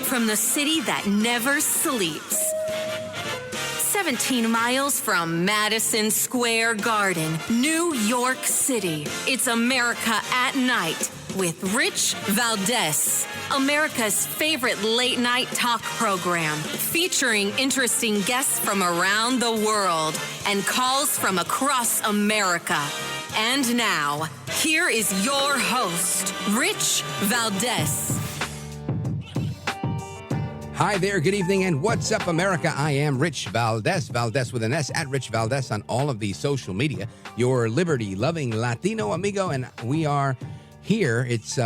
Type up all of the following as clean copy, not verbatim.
from the city that never sleeps. 17 miles from Madison Square Garden, New York City. It's America at Night with Rich Valdez. America's favorite late-night talk program, featuring interesting guests from around the world and calls from across America. And now, here is your host, Rich Valdez. Hi there, good evening, and what's up, America? I am Rich Valdez, Valdez with an S, at Rich Valdez on all of the social media, your liberty-loving Latino amigo, and we are here. It's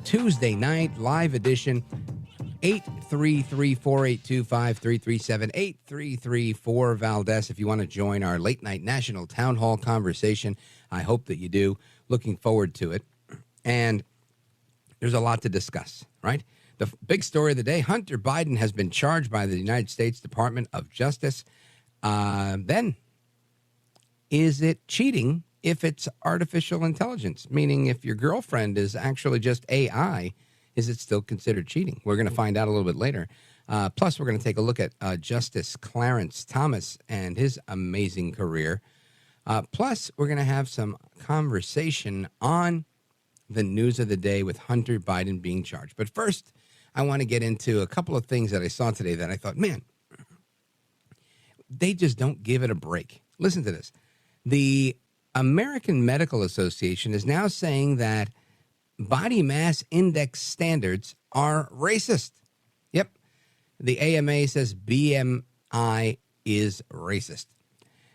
Tuesday night, live edition, 833-482-5337, 833-4-Valdez. If you want to join our late-night national town hall conversation, I hope that you do. Looking forward to it. And there's a lot to discuss, right? The big story of the day, Hunter Biden has been charged by the United States Department of Justice. Then, is it cheating if it's artificial intelligence? Meaning if your girlfriend is actually just AI, is it still considered cheating? We're going to find out a little bit later. Plus, we're going to take a look at Justice Clarence Thomas and his amazing career. Plus, we're going to have some conversation on the news of the day with Hunter Biden being charged. But first, I want to get into a couple of things that I saw today that I thought, man, they just don't give it a break. Listen to this. The American Medical Association is now saying that body mass index standards are racist. Yep. The AMA says BMI is racist.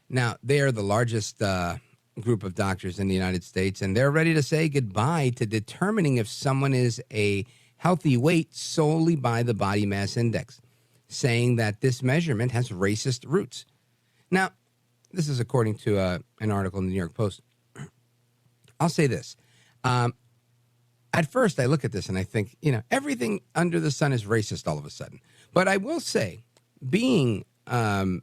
Now, they are the largest group of doctors in the United States, and they're ready to say goodbye to determining if someone is a healthy weight solely by the body mass index, saying that this measurement has racist roots. Now, this is according to an article in the New York Post. I'll say this. At first, I look at this and I think, everything under the sun is racist all of a sudden. But I will say, being an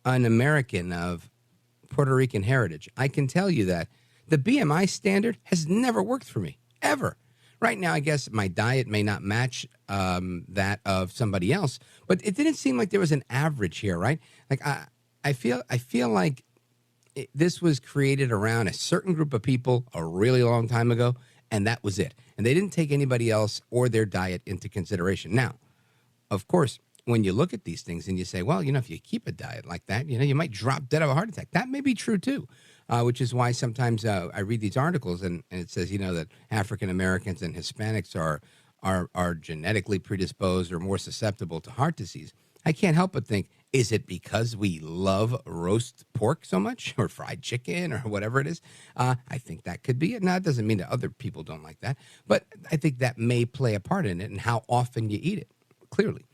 American of Puerto Rican heritage, I can tell you that the BMI standard has never worked for me, ever. Right now, I guess my diet may not match that of somebody else, but it didn't seem like there was an average here, right? Like I feel like this was created around a certain group of people a really long time ago, and that was it. And they didn't take anybody else or their diet into consideration. Now, of course, when you look at these things and you say, well, if you keep a diet like that, you might drop dead of a heart attack. That may be true, too, which is why sometimes I read these articles and it says, that African Americans and Hispanics are genetically predisposed or more susceptible to heart disease. I can't help but think, is it because we love roast pork so much or fried chicken or whatever it is? I think that could be it. Now, it doesn't mean that other people don't like that, but I think that may play a part in it and how often you eat it, clearly.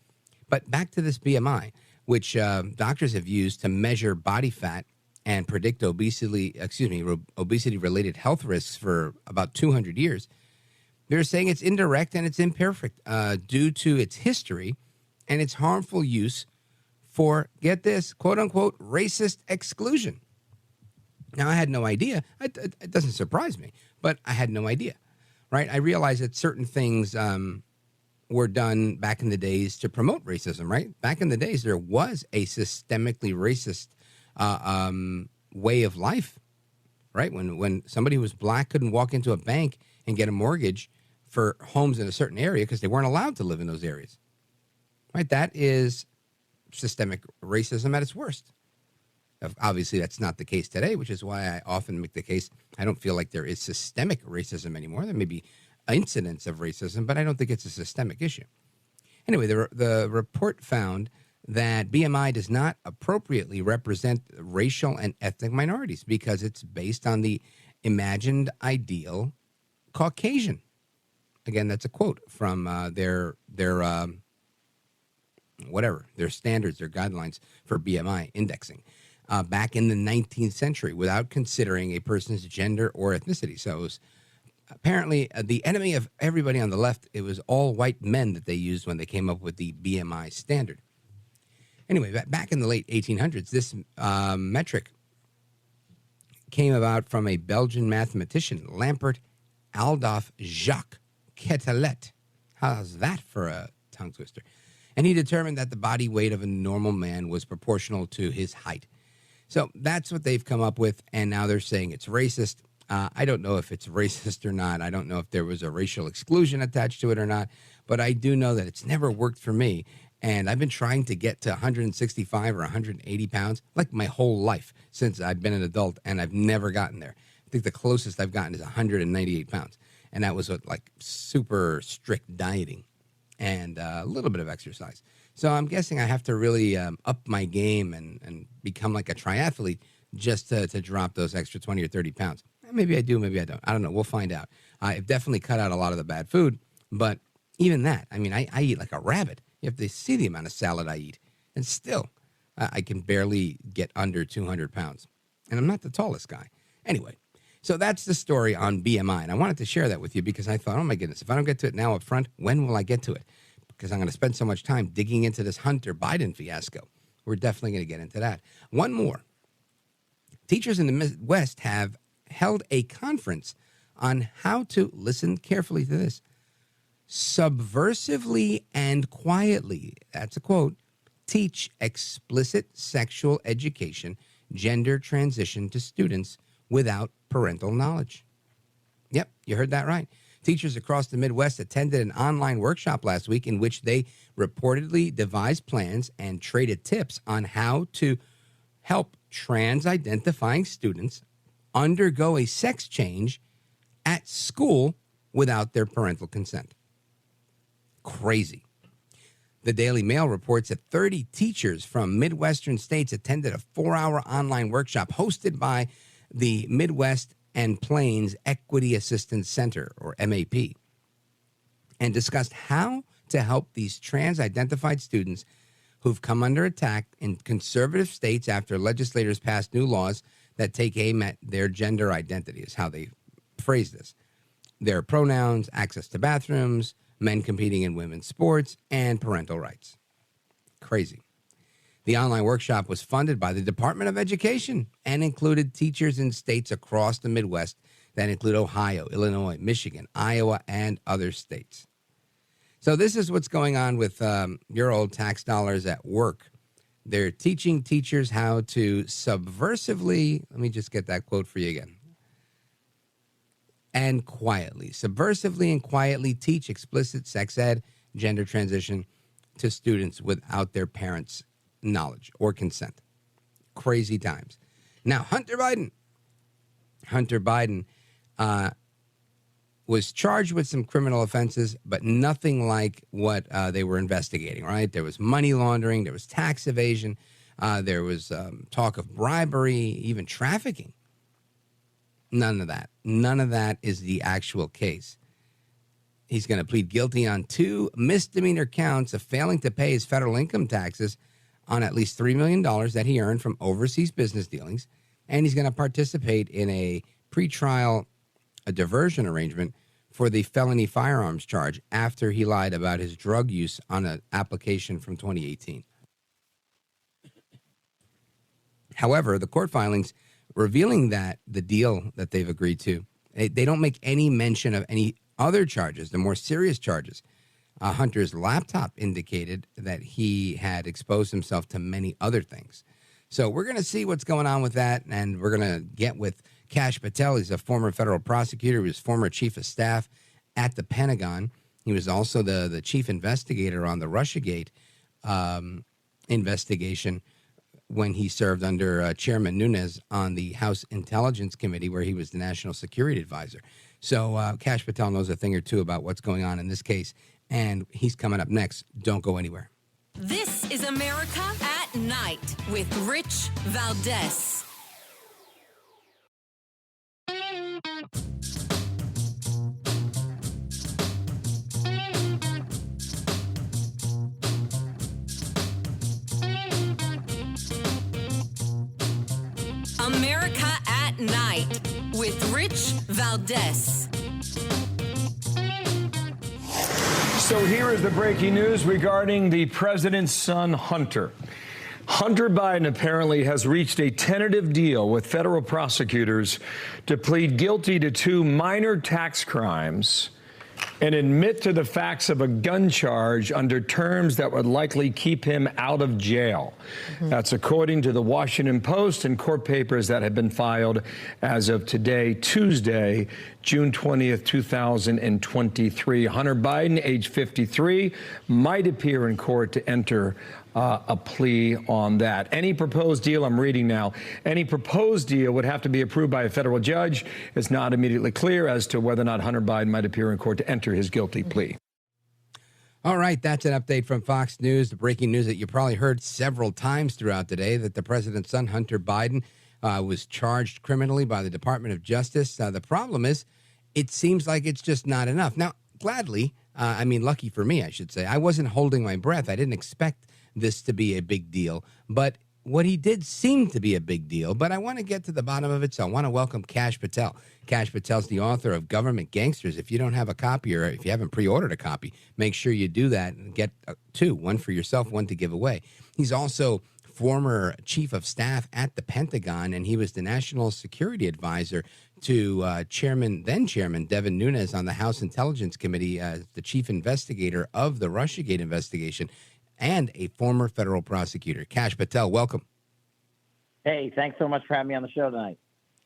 But back to this BMI, which doctors have used to measure body fat and predict obesity-related health risks for about 200 years. They're saying it's indirect and it's imperfect due to its history and its harmful use for, get this, quote-unquote, racist exclusion. Now, I had no idea. It doesn't surprise me, but I had no idea, right? I realized that certain things were done back in the days to promote racism, right? Back in the days, there was a systemically racist way of life, right? When somebody who was black couldn't walk into a bank and get a mortgage for homes in a certain area because they weren't allowed to live in those areas, right? That is systemic racism at its worst. Obviously, that's not the case today, which is why I often make the case I don't feel like there is systemic racism anymore. There may be incidents of racism, but I don't think it's a systemic issue. Anyway, the report found that BMI does not appropriately represent racial and ethnic minorities because it's based on the imagined ideal Caucasian. Again, that's a quote from their standards, their guidelines for BMI indexing back in the 19th century without considering a person's gender or ethnicity. So it was apparently the enemy of everybody on the left. It was all white men that they used when they came up with the BMI standard. Anyway, back in the late 1800s, this metric came about from a Belgian mathematician, Lampert Adolphe Jacques Quetelet. How's that for a tongue twister. And he determined that the body weight of a normal man was proportional to his height. So that's what they've come up with, and now they're saying it's racist. I don't know if it's racist or not. I don't know if there was a racial exclusion attached to it or not, but I do know that it's never worked for me. And I've been trying to get to 165 or 180 pounds like my whole life since I've been an adult, and I've never gotten there. I think the closest I've gotten is 198 pounds. And that was with like super strict dieting and a little bit of exercise. So I'm guessing I have to really up my game and become like a triathlete just to drop those extra 20 or 30 pounds. Maybe I do, maybe I don't. I don't know. We'll find out. I've definitely cut out a lot of the bad food, but even that, I mean, I eat like a rabbit. You have to see the amount of salad I eat, and still, I can barely get under 200 pounds. And I'm not the tallest guy. Anyway, so that's the story on BMI, and I wanted to share that with you because I thought, oh my goodness, if I don't get to it now up front, when will I get to it? Because I'm going to spend so much time digging into this Hunter Biden fiasco. We're definitely going to get into that. One more. Teachers in the Midwest have held a conference on how to, listen carefully to this, subversively and quietly, that's a quote, teach explicit sexual education, gender transition to students without parental knowledge. Yep, you heard that right. Teachers across the Midwest attended an online workshop last week in which they reportedly devised plans and traded tips on how to help trans-identifying students undergo a sex change at school without their parental consent. Crazy. The Daily Mail reports that 30 teachers from Midwestern states attended a 4-hour online workshop hosted by the Midwest and Plains Equity Assistance Center, or MAP, and discussed how to help these trans-identified students who've come under attack in conservative states after legislators passed new laws that take aim at their gender identity, is how they phrase this. Their pronouns, access to bathrooms, men competing in women's sports, and parental rights. Crazy. The online workshop was funded by the Department of Education and included teachers in states across the Midwest that include Ohio, Illinois, Michigan, Iowa, and other states. So this is what's going on with your old tax dollars at work. They're teaching teachers how to subversively, let me just get that quote for you again, and quietly, subversively and quietly teach explicit sex ed, gender transition to students without their parents' knowledge or consent. Crazy times. Now, Hunter Biden was charged with some criminal offenses, but nothing like what they were investigating, right? There was money laundering, there was tax evasion, there was talk of bribery, even trafficking. None of that. None of that is the actual case. He's going to plead guilty on 2 misdemeanor counts of failing to pay his federal income taxes on at least $3 million that he earned from overseas business dealings. And he's going to participate in a pretrial diversion arrangement for the felony firearms charge after he lied about his drug use on an application from 2018. However, the court filings revealing that the deal that they've agreed to, they don't make any mention of any other charges, the more serious charges. Hunter's laptop indicated that he had exposed himself to many other things. So we're going to see what's going on with that, and we're going to get with Kash Patel. He's a former federal prosecutor. He was former chief of staff at the Pentagon. He was also the chief investigator on the Russiagate investigation when he served under Chairman Nunes on the House Intelligence Committee, where he was the National Security Advisor. So Kash Patel knows a thing or two about what's going on in this case, and he's coming up next. Don't go anywhere. This is America at Night with Rich Valdez. America at Night with Rich Valdez. So here is the breaking news regarding the president's son, Hunter. Hunter Biden apparently has reached a tentative deal with federal prosecutors to plead guilty to 2 minor tax crimes and admit to the facts of a gun charge under terms that would likely keep him out of jail. That's according to the Washington Post and court papers that have been filed as of today, Tuesday, June 20th, 2023. Hunter Biden, age 53, might appear in court to enter a plea on that. Any proposed deal, I'm reading now, any proposed deal would have to be approved by a federal judge. It's not immediately clear as to whether or not Hunter Biden might appear in court to enter his guilty plea. All right, that's an update from Fox News. The breaking news that you probably heard several times throughout the day, that the president's son, Hunter Biden, was charged criminally by the Department of Justice. The problem is, it seems like it's just not enough. Now, gladly, lucky for me, I should say, I wasn't holding my breath. I didn't expect this to be a big deal, but what he did seemed to be a big deal. But I want to get to the bottom of it, so I want to welcome Kash Patel. Kash Patel's the author of Government Gangsters. If you don't have a copy, or if you haven't pre-ordered a copy, make sure you do that and get two, one for yourself, one to give away. He's also former chief of staff at the Pentagon, and he was the national security advisor to then Chairman Devin Nunes on the House Intelligence Committee, the chief investigator of the Russiagate investigation, and a former federal prosecutor. Kash Patel, welcome. Hey, thanks so much for having me on the show tonight.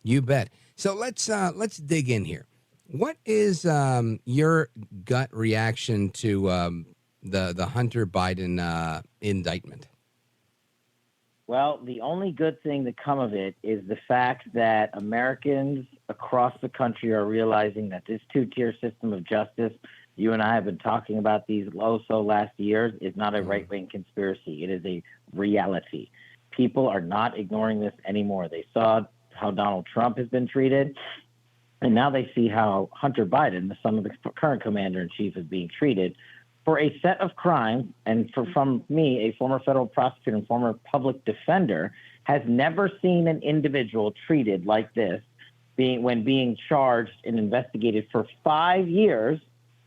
You bet. So let's dig in here. What is your gut reaction to the Hunter Biden indictment? Well, the only good thing to come of it is the fact that Americans across the country are realizing that this two-tier system of justice, you and I have been talking about these last years, is not a right-wing conspiracy. It is a reality. People are not ignoring this anymore. They saw how Donald Trump has been treated, and now they see how Hunter Biden, the son of the current commander-in-chief, is being treated for a set of crimes. And from me, a former federal prosecutor and former public defender, has never seen an individual treated like this, when being charged and investigated for 5 years,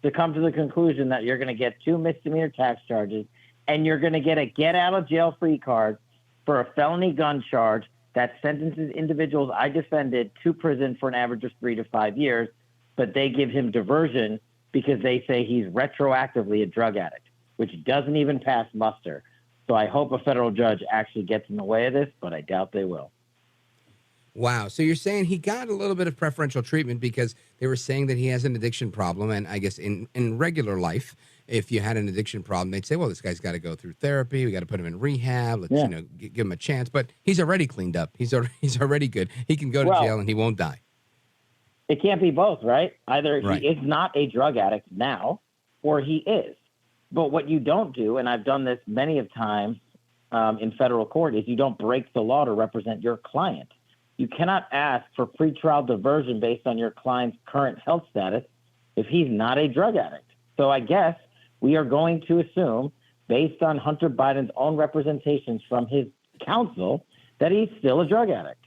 to come to the conclusion that you're going to get 2 misdemeanor tax charges and you're going to get a get-out-of-jail-free card for a felony gun charge that sentences individuals I defended to prison for an average of 3 to 5 years, but they give him diversion because they say he's retroactively a drug addict, which doesn't even pass muster. So I hope a federal judge actually gets in the way of this, but I doubt they will. Wow. So you're saying he got a little bit of preferential treatment because they were saying that he has an addiction problem. And I guess in regular life, if you had an addiction problem, they'd say, well, this guy's got to go through therapy. We got to put him in rehab. Let's, give him a chance. But he's already cleaned up. He's already good. He can go to jail and he won't die. It can't be both, right? Either he is not a drug addict now, or he is. But what you don't do, and I've done this many of times in federal court, is you don't break the law to represent your client. You cannot ask for pretrial diversion based on your client's current health status if he's not a drug addict. So I guess we are going to assume, based on Hunter Biden's own representations from his counsel, that he's still a drug addict.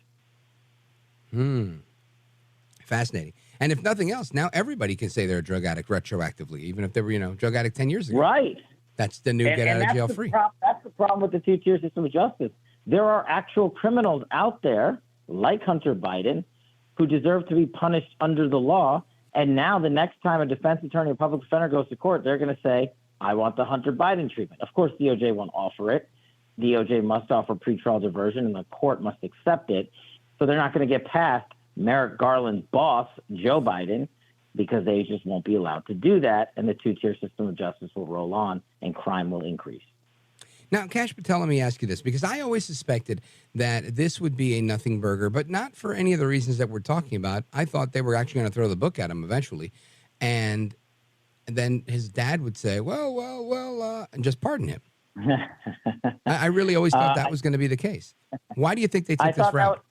Fascinating. And if nothing else, now everybody can say they're a drug addict retroactively, even if they were, drug addict 10 years ago. Right. That's the new get out of jail free. That's the problem with the two-tier system of justice. There are actual criminals out there, like Hunter Biden, who deserve to be punished under the law. And now the next time a defense attorney or public defender goes to court, they're going to say, I want the Hunter Biden treatment. Of course, DOJ won't offer it. DOJ must offer pretrial diversion, and the court must accept it. So they're not going to get past Merrick Garland's boss, Joe Biden, because they just won't be allowed to do that, and the two-tier system of justice will roll on, and crime will increase. Now, Kash Patel, let me ask you this, because I always suspected that this would be a nothing burger, but not for any of the reasons that we're talking about. I thought they were actually going to throw the book at him eventually, and then his dad would say, well, and just pardon him. I really always thought that was going to be the case. Why do you think they took this route?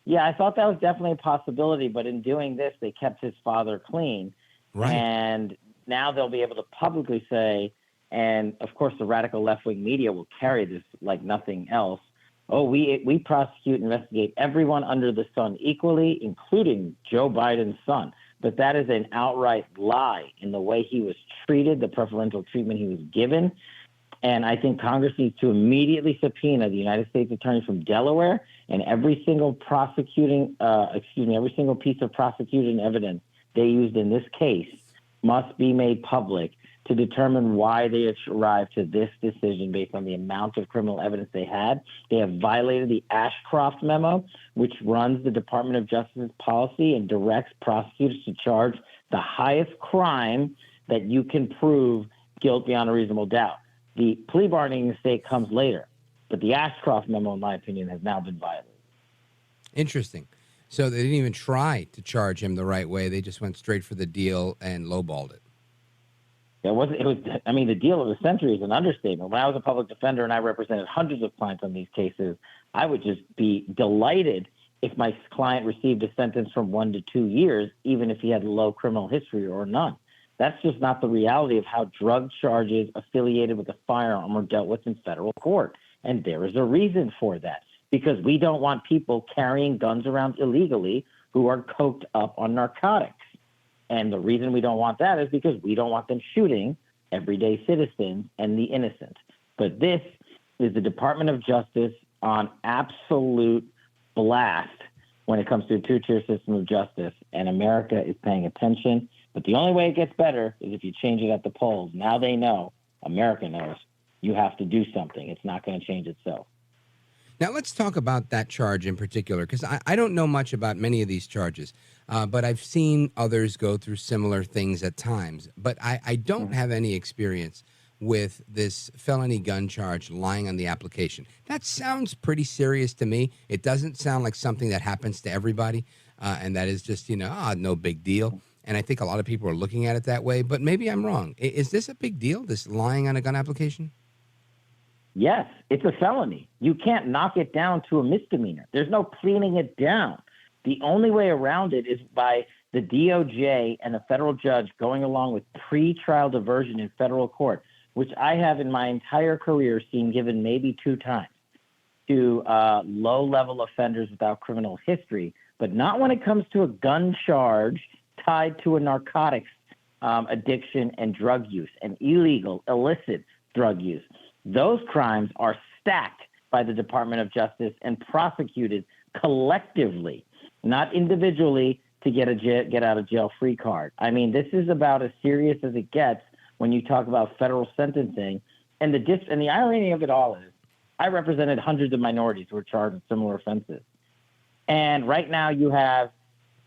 I thought that was definitely a possibility, but in doing this, they kept his father clean. Right. And now they'll be able to publicly say, and of course the radical left-wing media will carry this like nothing else, we prosecute and investigate everyone under the sun equally, including Joe Biden's son. But that is an outright lie in the way he was treated, the preferential treatment he was given. And I think Congress needs to immediately subpoena the United States Attorney from Delaware and every single every single piece of prosecuting evidence they used in this case must be made public to determine why they arrived to this decision based on the amount of criminal evidence they had. They have violated the Ashcroft memo, which runs the Department of Justice's policy and directs prosecutors to charge the highest crime that you can prove guilt beyond a reasonable doubt. The plea bargaining mistake comes later, but the Ashcroft memo, in my opinion, has now been violated. Interesting. So they didn't even try to charge him the right way. They just went straight for the deal and lowballed it. The deal of the century is an understatement. When I was a public defender and I represented hundreds of clients on these cases, I would just be delighted if my client received a sentence from 1 to 2 years, even if he had low criminal history or none. That's just not the reality of how drug charges affiliated with a firearm are dealt with in federal court. And there is a reason for that, because we don't want people carrying guns around illegally who are coked up on narcotics. And the reason we don't want that is because we don't want them shooting everyday citizens and the innocent. But this is the Department of Justice on absolute blast when it comes to a two-tier system of justice, and America is paying attention. But the only way it gets better is if you change it at the polls. Now they know, America knows, you have to do something. It's not going to change itself. Now, let's talk about that charge in particular, because I don't know much about many of these charges, but I've seen others go through similar things at times. But I don't have any experience with this felony gun charge lying on the application. That sounds pretty serious to me. It doesn't sound like something that happens to everybody, and that is just, no big deal. And I think a lot of people are looking at it that way, but maybe I'm wrong. Is this a big deal, this lying on a gun application? Yes, it's a felony. You can't knock it down to a misdemeanor. There's no cleaning it down. The only way around it is by the DOJ and a federal judge going along with pre-trial diversion in federal court, which I have in my entire career seen given maybe 2 times to low-level offenders without criminal history, but not when it comes to a gun charge tied to a narcotics addiction and drug use, and illegal, illicit drug use. Those crimes are stacked by the Department of Justice and prosecuted collectively, not individually, to get a get out of jail free card. I mean, this is about as serious as it gets when you talk about federal sentencing. And the irony of it all is, I represented hundreds of minorities who were charged with similar offenses. And right now you have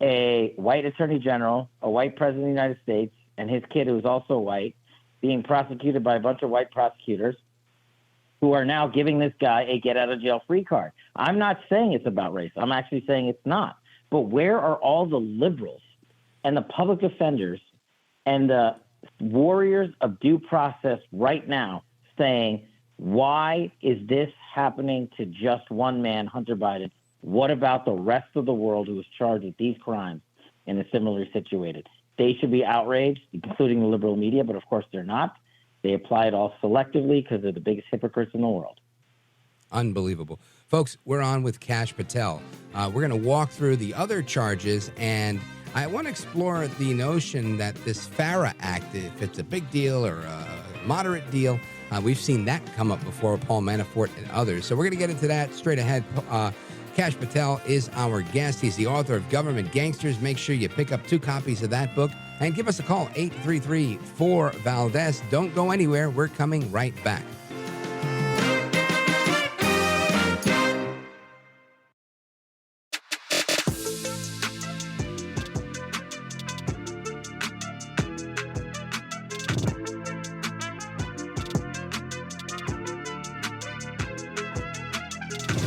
a white attorney general, a white president of the United States, and his kid, who's also white, being prosecuted by a bunch of white prosecutors who are now giving this guy a get-out-of-jail-free card. I'm not saying it's about race. I'm actually saying it's not. But where are all the liberals and the public defenders and the warriors of due process right now saying, why is this happening to just one man, Hunter Biden? What about the rest of the world who is charged with these crimes and is similarly situated? They should be outraged, including the liberal media, but of course they're not. They apply it all selectively because they're the biggest hypocrites in the world. Unbelievable. Folks, we're on with Kash Patel. We're going to walk through the other charges, and I want to explore the notion that this FARA Act, if it's a big deal or a moderate deal, we've seen that come up before, Paul Manafort and others. So we're going to get into that straight ahead. Kash Patel is our guest. He's the author of Government Gangsters. Make sure you pick up 2 copies of that book and give us a call, 833-4-VALDEZ. Don't go anywhere. We're coming right back.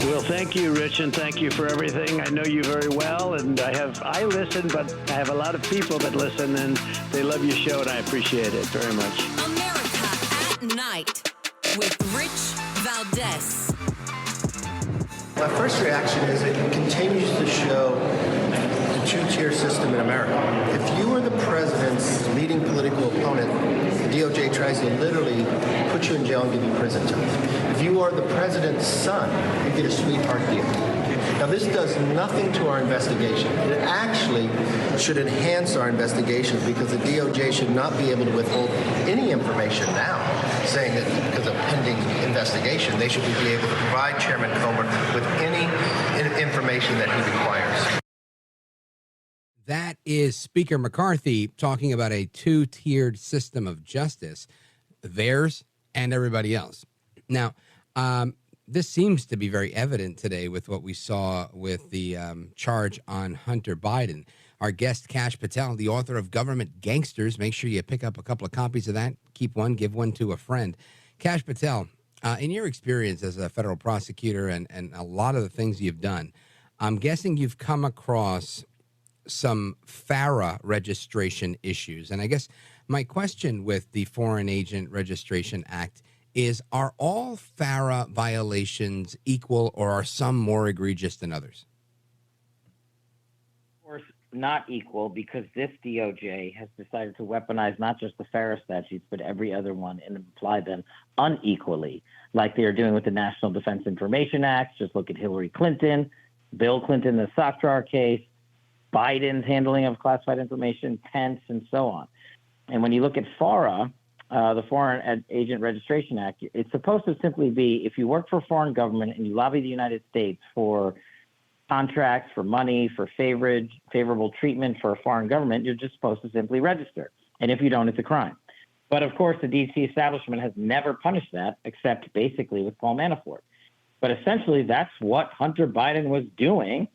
Well, thank you, Rich, and thank you for everything. I know you very well, and I listen, but I have a lot of people that listen, and they love your show, and I appreciate it very much. America at Night with Rich Valdez. My first reaction is it continues to show the two-tier system in America. If you are the president's leading political opponent, the DOJ tries to literally put you in jail and give you prison time. If you are the president's son, you get a sweetheart deal. Now, this does nothing to our investigation. It actually should enhance our investigations because the DOJ should not be able to withhold any information now, saying that because of pending investigation, they should be able to provide Chairman Comer with any information that he requires. That is Speaker McCarthy talking about a two-tiered system of justice, theirs and everybody else. Now, this seems to be very evident today with what we saw with the charge on Hunter Biden. Our guest, Kash Patel, the author of Government Gangsters. Make sure you pick up a couple of copies of that. Keep one, give one to a friend. Kash Patel, in your experience as a federal prosecutor and a lot of the things you've done, I'm guessing you've come across some FARA registration issues. And I guess my question with the Foreign Agent Registration Act is, are all FARA violations equal, or are some more egregious than others? Of course, not equal, because this DOJ has decided to weaponize not just the FARA statutes, but every other one and apply them unequally, like they are doing with the National Defense Information Act. Just look at Hillary Clinton, Bill Clinton, the sock jar case, Biden's handling of classified information, Pence, and so on. And when you look at FARA, the Foreign Agent Registration Act, it's supposed to simply be, if you work for a foreign government and you lobby the United States for contracts, for money, for favorable treatment for a foreign government, you're just supposed to simply register. And if you don't, it's a crime. But of course, the D.C. establishment has never punished that, except basically with Paul Manafort. But essentially, that's what Hunter Biden was doing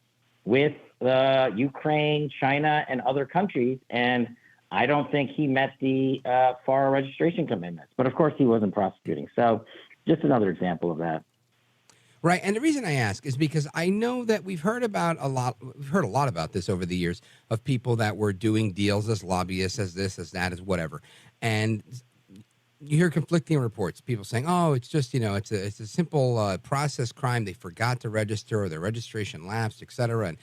with Ukraine, China, and other countries. And I don't think he met the FARA registration commitments. But of course, he wasn't prosecuting. So just another example of that. Right. And the reason I ask is because I know that we've heard a lot about this over the years, of people that were doing deals as lobbyists, as this, as that, as whatever. And you hear conflicting reports, people saying, oh, it's just, it's a simple process crime. They forgot to register, or their registration lapsed, et cetera. And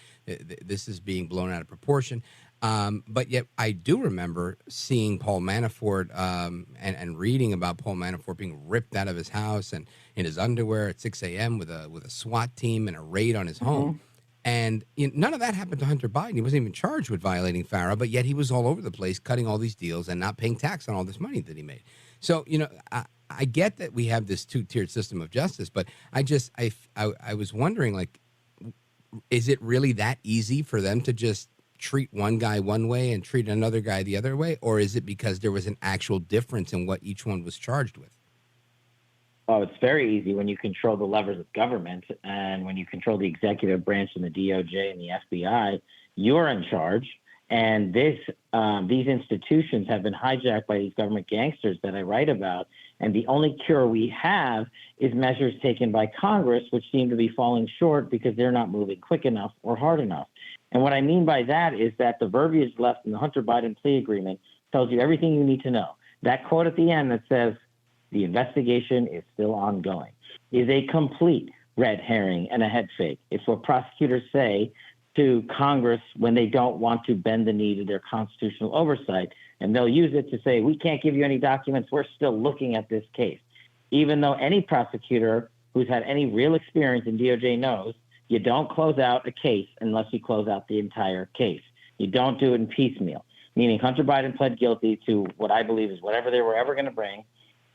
this is being blown out of proportion. But yet I do remember seeing Paul Manafort and reading about Paul Manafort being ripped out of his house and in his underwear at 6 a.m. with a SWAT team and a raid on his home. And none of that happened to Hunter Biden. He wasn't even charged with violating FARA, but yet he was all over the place cutting all these deals and not paying tax on all this money that he made. So, I get that we have this two-tiered system of justice, but I was wondering, like, is it really that easy for them to just treat one guy one way and treat another guy the other way? Or is it because there was an actual difference in what each one was charged with? Oh, it's very easy when you control the levers of government, and when you control the executive branch and the DOJ and the FBI, you're in charge. And these institutions have been hijacked by these government gangsters that I write about. And the only cure we have is measures taken by Congress, which seem to be falling short because they're not moving quick enough or hard enough. And what I mean by that is that the verbiage left in the Hunter Biden plea agreement tells you everything you need to know. That quote at the end that says, the investigation is still ongoing, is a complete red herring and a head fake. It's what prosecutors say to Congress when they don't want to bend the knee to their constitutional oversight. And they'll use it to say, we can't give you any documents. We're still looking at this case. Even though any prosecutor who's had any real experience in DOJ knows you don't close out a case unless you close out the entire case. You don't do it in piecemeal, meaning Hunter Biden pled guilty to what I believe is whatever they were ever going to bring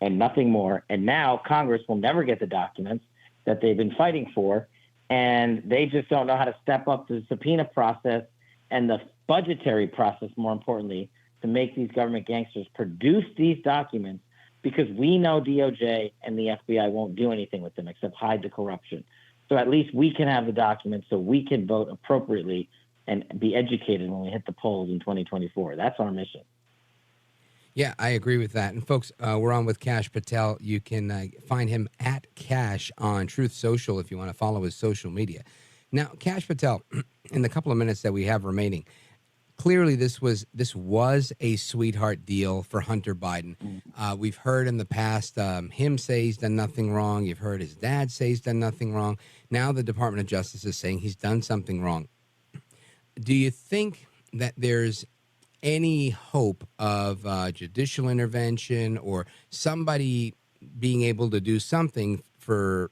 and nothing more. And now Congress will never get the documents that they've been fighting for. And they just don't know how to step up the subpoena process and the budgetary process, more importantly, to make these government gangsters produce these documents, because we know DOJ and the FBI won't do anything with them except hide the corruption. So at least we can have the documents so we can vote appropriately and be educated when we hit the polls in 2024. That's our mission. Yeah, I agree with that. And folks, we're on with Kash Patel. You can find him at Kash on Truth Social if you want to follow his social media. Now, Kash Patel, in the couple of minutes that we have remaining, clearly this was a sweetheart deal for Hunter Biden. We've heard in the past him say he's done nothing wrong. You've heard his dad say he's done nothing wrong. Now the Department of Justice is saying he's done something wrong. Do you think that there's any hope of judicial intervention or somebody being able to do something for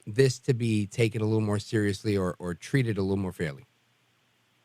this to be taken a little more seriously or treated a little more fairly?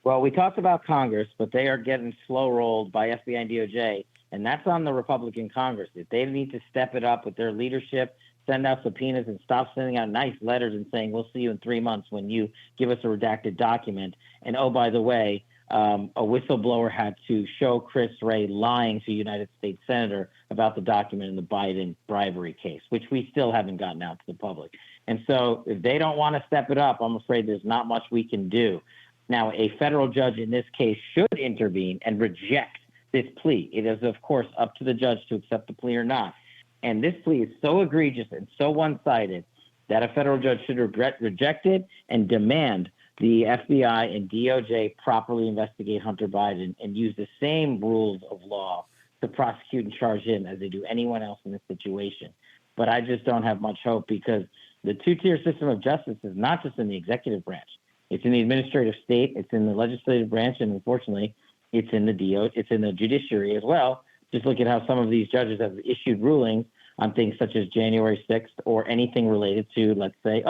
Well, we talked about Congress, but they are getting slow-rolled by FBI and DOJ, and that's on the Republican Congress. If they need to step it up with their leadership, send out subpoenas and stop sending out nice letters and saying, we'll see you in 3 months when you give us a redacted document. And, oh, by the way, a whistleblower had to show Chris Wray lying to a United States senator about the document in the Biden bribery case, which we still haven't gotten out to the public. And so if they don't want to step it up, I'm afraid there's not much we can do. Now, a federal judge in this case should intervene and reject this plea. It is, of course, up to the judge to accept the plea or not. And this plea is so egregious and so one-sided that a federal judge should reject it and demand the FBI and DOJ properly investigate Hunter Biden and use the same rules of law to prosecute and charge him as they do anyone else in this situation. But I just don't have much hope, because the two-tier system of justice is not just in the executive branch. It's in the administrative state, it's in the legislative branch, and unfortunately, it's in the judiciary as well. Just look at how some of these judges have issued rulings on things such as January 6th or anything related to, let's say,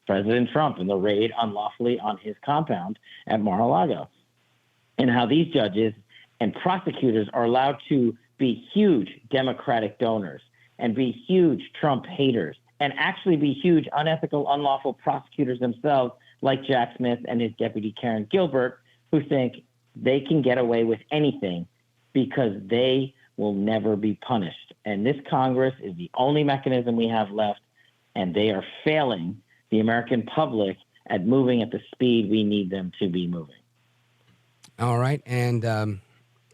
President Trump and the raid unlawfully on his compound at Mar-a-Lago, and how these judges and prosecutors are allowed to be huge Democratic donors and be huge Trump haters and actually be huge unethical, unlawful prosecutors themselves, like Jack Smith and his deputy Karen Gilbert, who think they can get away with anything because they will never be punished. And this Congress is the only mechanism we have left, and they are failing the American public at moving at the speed we need them to be moving. All right. And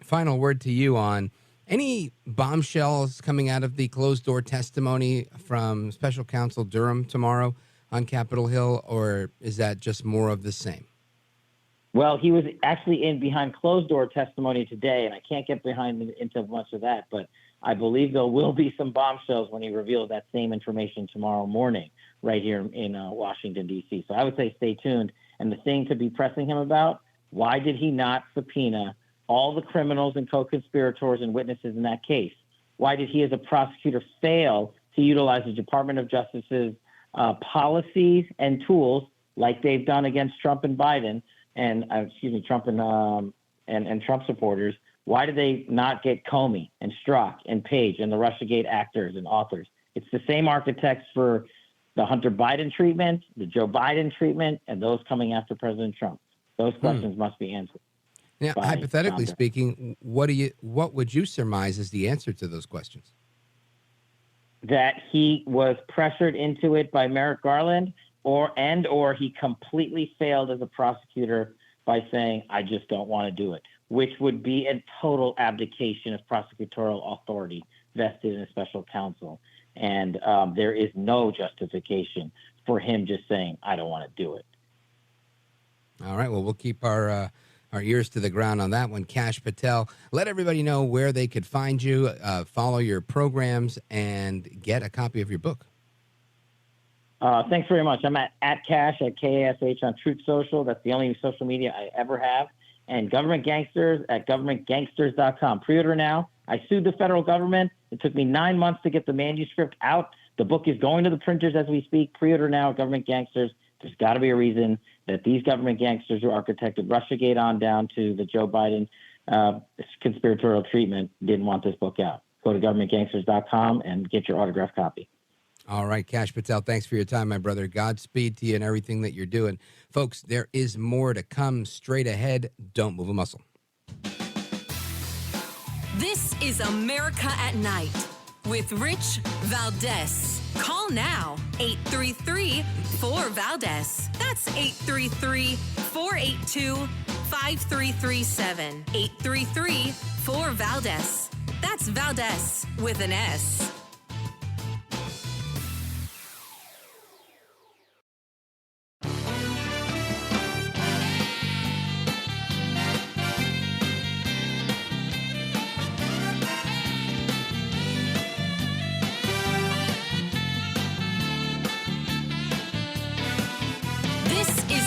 final word to you on any bombshells coming out of the closed-door testimony from Special Counsel Durham tomorrow on Capitol Hill, or is that just more of the same? Well, he was actually in behind closed-door testimony today, and I can't get into much of that, but I believe there will be some bombshells when he reveals that same information tomorrow morning right here in Washington, D.C. So I would say stay tuned. And the thing to be pressing him about, why did he not subpoena all the criminals and co-conspirators and witnesses in that case? Why did he as a prosecutor fail to utilize the Department of Justice's policies and tools like they've done against Trump and Biden and, Trump and Trump supporters? Why did they not get Comey and Strzok and Page and the Russiagate actors and authors? It's the same architects for the Hunter Biden treatment, the Joe Biden treatment, and those coming after President Trump. Those questions must be answered. Now, hypothetically speaking, what would you surmise is the answer to those questions? That he was pressured into it by Merrick Garland, or he completely failed as a prosecutor by saying, I just don't want to do it, which would be a total abdication of prosecutorial authority vested in a special counsel. And there is no justification for him just saying, I don't want to do it. All right. Well, we'll keep our ears to the ground on that one. Kash Patel, let everybody know where they could find you, follow your programs, and get a copy of your book. Thanks very much. I'm at Kash, at Kash on Truth Social. That's the only social media I ever have. And Government Gangsters at governmentgangsters.com. Pre-order now. I sued the federal government. It took me 9 months to get the manuscript out. The book is going to the printers as we speak. Pre-order now at Government Gangsters. There's got to be a reason that these government gangsters who architected Russiagate on down to the Joe Biden conspiratorial treatment didn't want this book out. Go to governmentgangsters.com and get your autographed copy. All right, Kash Patel, thanks for your time, my brother. Godspeed to you and everything that you're doing. Folks, there is more to come straight ahead. Don't move a muscle. This is America at Night with Rich Valdez. Call now, 833-4-VALDEZ. That's 833-482-5337. 833-4-VALDEZ. That's Valdez with an S.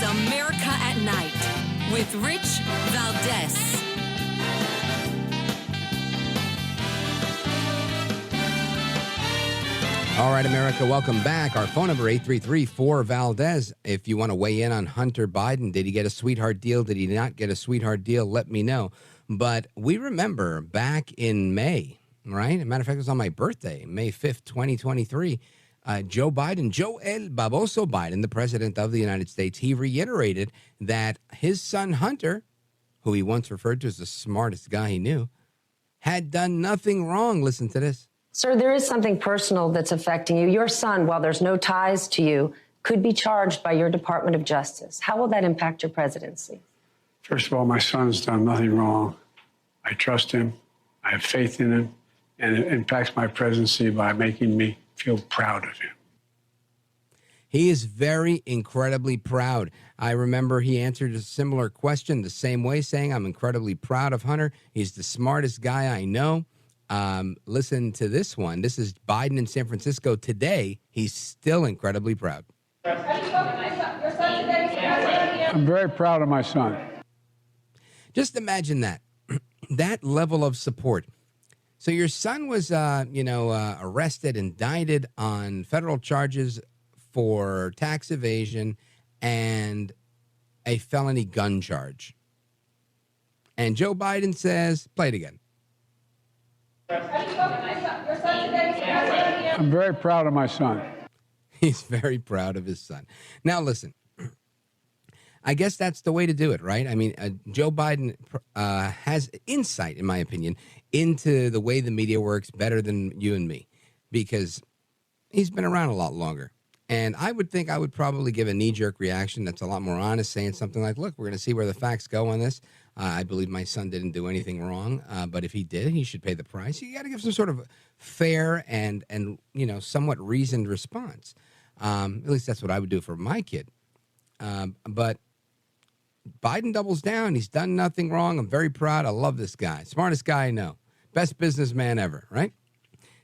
America at Night with Rich Valdez. All right, America, welcome back. Our phone number, 833-4-VALDEZ. If you want to weigh in on Hunter Biden, did he get a sweetheart deal? Did he not get a sweetheart deal? Let me know. But we remember back in May, right? As a matter of fact, it was on my birthday, May 5th, 2023. Joe Biden, Joel Baboso Biden, the president of the United States, he reiterated that his son Hunter, who he once referred to as the smartest guy he knew, had done nothing wrong. Listen to this. Sir, there is something personal that's affecting you. Your son, while there's no ties to you, could be charged by your Department of Justice. How will that impact your presidency? First of all, my son's done nothing wrong. I trust him. I have faith in him. And it impacts my presidency by making me feel proud of him. He is very incredibly proud. I remember he answered a similar question the same way, saying, I'm incredibly proud of Hunter. He's the smartest guy I know. Listen to this one. This is Biden in San Francisco today. He's still incredibly proud. I'm very proud of my son. Just imagine that, that level of support. So your son was, arrested, indicted on federal charges for tax evasion and a felony gun charge. And Joe Biden says, play it again. I'm very proud of my son. He's very proud of his son. Now, listen, I guess that's the way to do it, right? I mean, Joe Biden has insight, in my opinion, into the way the media works better than you and me, because he's been around a lot longer. And I would think I would probably give a knee-jerk reaction that's a lot more honest, saying something like, look, we're going to see where the facts go on this. I believe my son didn't do anything wrong, but if he did, he should pay the price. You got to give some sort of fair and somewhat reasoned response. At least that's what I would do for my kid. But Biden doubles down. He's done nothing wrong. I'm very proud. I love this guy. Smartest guy I know. Best businessman ever, right?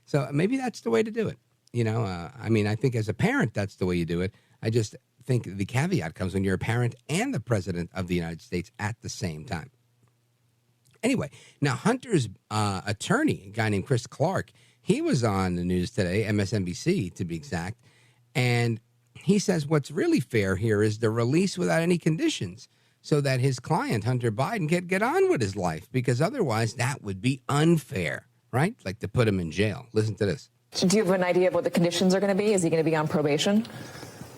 So maybe that's the way to do it. I think as a parent, that's the way you do it. I just think the caveat comes when you're a parent and the president of the United States at the same time. Anyway, now Hunter's attorney, a guy named Chris Clark, he was on the news today, MSNBC to be exact, and he says what's really fair here is the release without any conditions so that his client, Hunter Biden, can get on with his life, because otherwise that would be unfair, right? Like to put him in jail. Listen to this. Do you have an idea of what the conditions are going to be? Is he going to be on probation?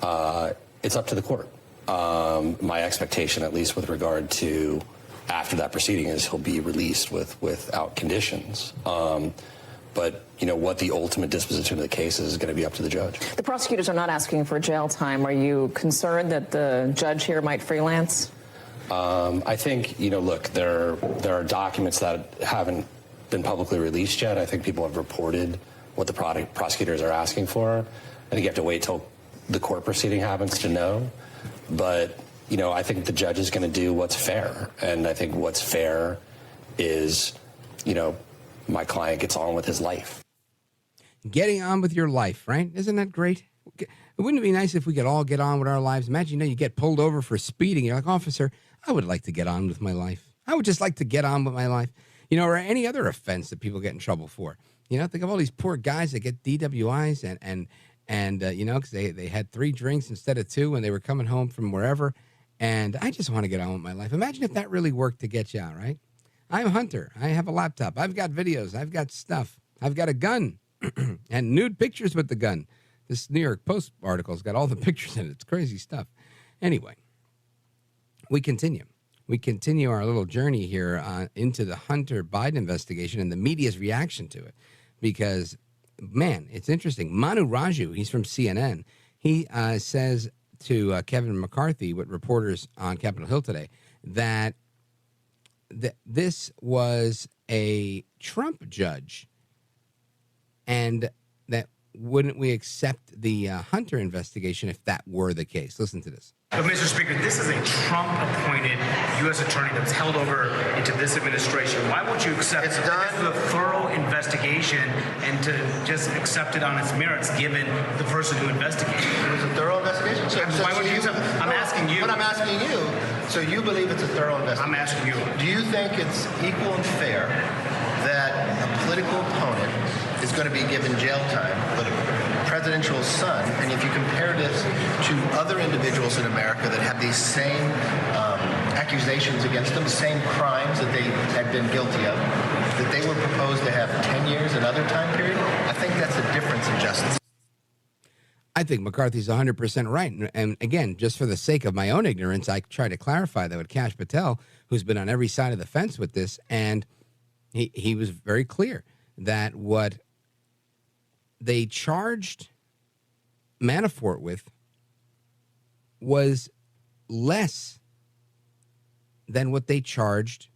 It's up to the court. My expectation, at least with regard to after that proceeding, is he'll be released without conditions. But, what the ultimate disposition of the case is going to be up to the judge. The prosecutors are not asking for jail time. Are you concerned that the judge here might freelance? I think, look, there are documents that haven't been publicly released yet. I think people have reported what the prosecutors are asking for. I think you have to wait till the court proceeding happens to know. But, I think the judge is going to do what's fair. And I think what's fair is, my client gets on with his life. Getting on with your life, right? Isn't that great? Wouldn't it be nice if we could all get on with our lives? Imagine, you get pulled over for speeding. You're like, officer, I would like to get on with my life. I would just like to get on with my life. Or any other offense that people get in trouble for. Think of all these poor guys that get DWIs and because they had 3 drinks instead of 2 when they were coming home from wherever. And I just want to get on with my life. Imagine if that really worked to get you out, right? I'm Hunter. I have a laptop. I've got videos. I've got stuff. I've got a gun and nude pictures with the gun. This New York Post article's got all the pictures in it. It's crazy stuff. Anyway, we continue. We continue our little journey here into the Hunter Biden investigation and the media's reaction to it. Because, man, it's interesting. Manu Raju, he's from CNN. He says to Kevin McCarthy, with reporters on Capitol Hill today, that this was a Trump judge and that wouldn't we accept the Hunter investigation if that were the case? Listen to this. But, Mr. Speaker, this is a Trump-appointed U.S. attorney that was held over into this administration. Why won't you accept this is a thorough investigation and to just accept it on its merits, given the person who investigated it? It was a thorough investigation. Why would you accept it? I'm asking you. But I'm asking you. So you believe it's a thorough investigation? I'm asking you. Do you think it's equal and fair that a political opponent is going to be given jail time, but a presidential son, and if you compare this to other individuals in America that have these same accusations against them, same crimes that they had been guilty of, that they were proposed to have 10 years another time period, I think that's a difference in justice. I think McCarthy's 100% right. And again, just for the sake of my own ignorance, I try to clarify that with Kash Patel, who's been on every side of the fence with this, and he was very clear that what they charged Manafort with was less than what they charged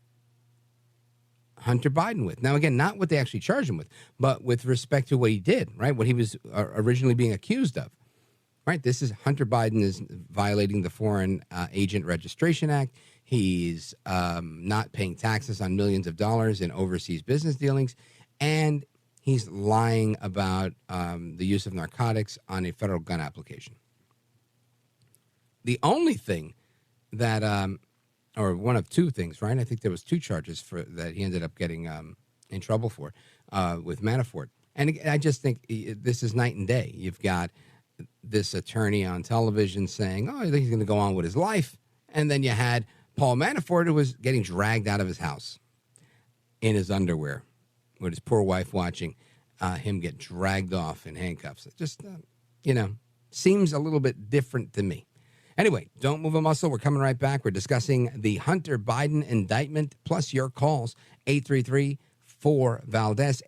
Hunter Biden with. Now, again, not what they actually charged him with, but with respect to what he did, right? What he was originally being accused of, right? This is Hunter Biden is violating the Foreign Agent Registration Act. He's not paying taxes on millions of dollars in overseas business dealings, and he's lying about the use of narcotics on a federal gun application. The only thing that, or one of two things, right? I think there was two charges for that he ended up getting in trouble for with Manafort. And I just think this is night and day. You've got this attorney on television saying, oh, I think he's going to go on with his life. And then you had Paul Manafort, who was getting dragged out of his house in his underwear with his poor wife watching him get dragged off in handcuffs. It just, seems a little bit different to me. Anyway, don't move a muscle. We're coming right back. We're discussing the Hunter Biden indictment, plus your calls, 833-4-VALDEZ,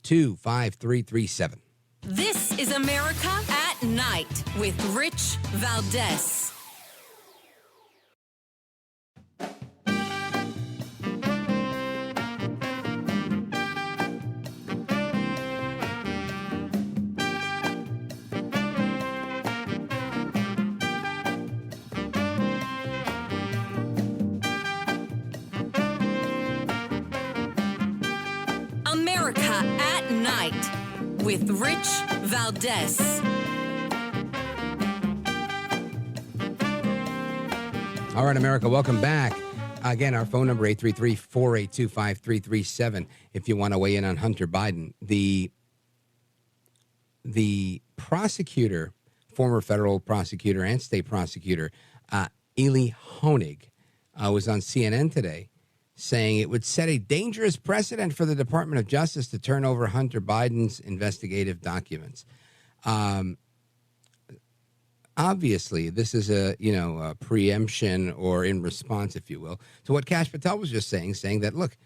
833-482-5337. This is America at Night with Rich Valdez. America at Night with Rich Valdez. All right, America, welcome back. Again, our phone number, 833-482-5337, if you want to weigh in on Hunter Biden. The prosecutor, former federal prosecutor and state prosecutor, Eli Honig, was on CNN today, saying it would set a dangerous precedent for the Department of Justice to turn over Hunter Biden's investigative documents. Obviously, this is a preemption or in response, if you will, to what Kash Patel was just saying that, look,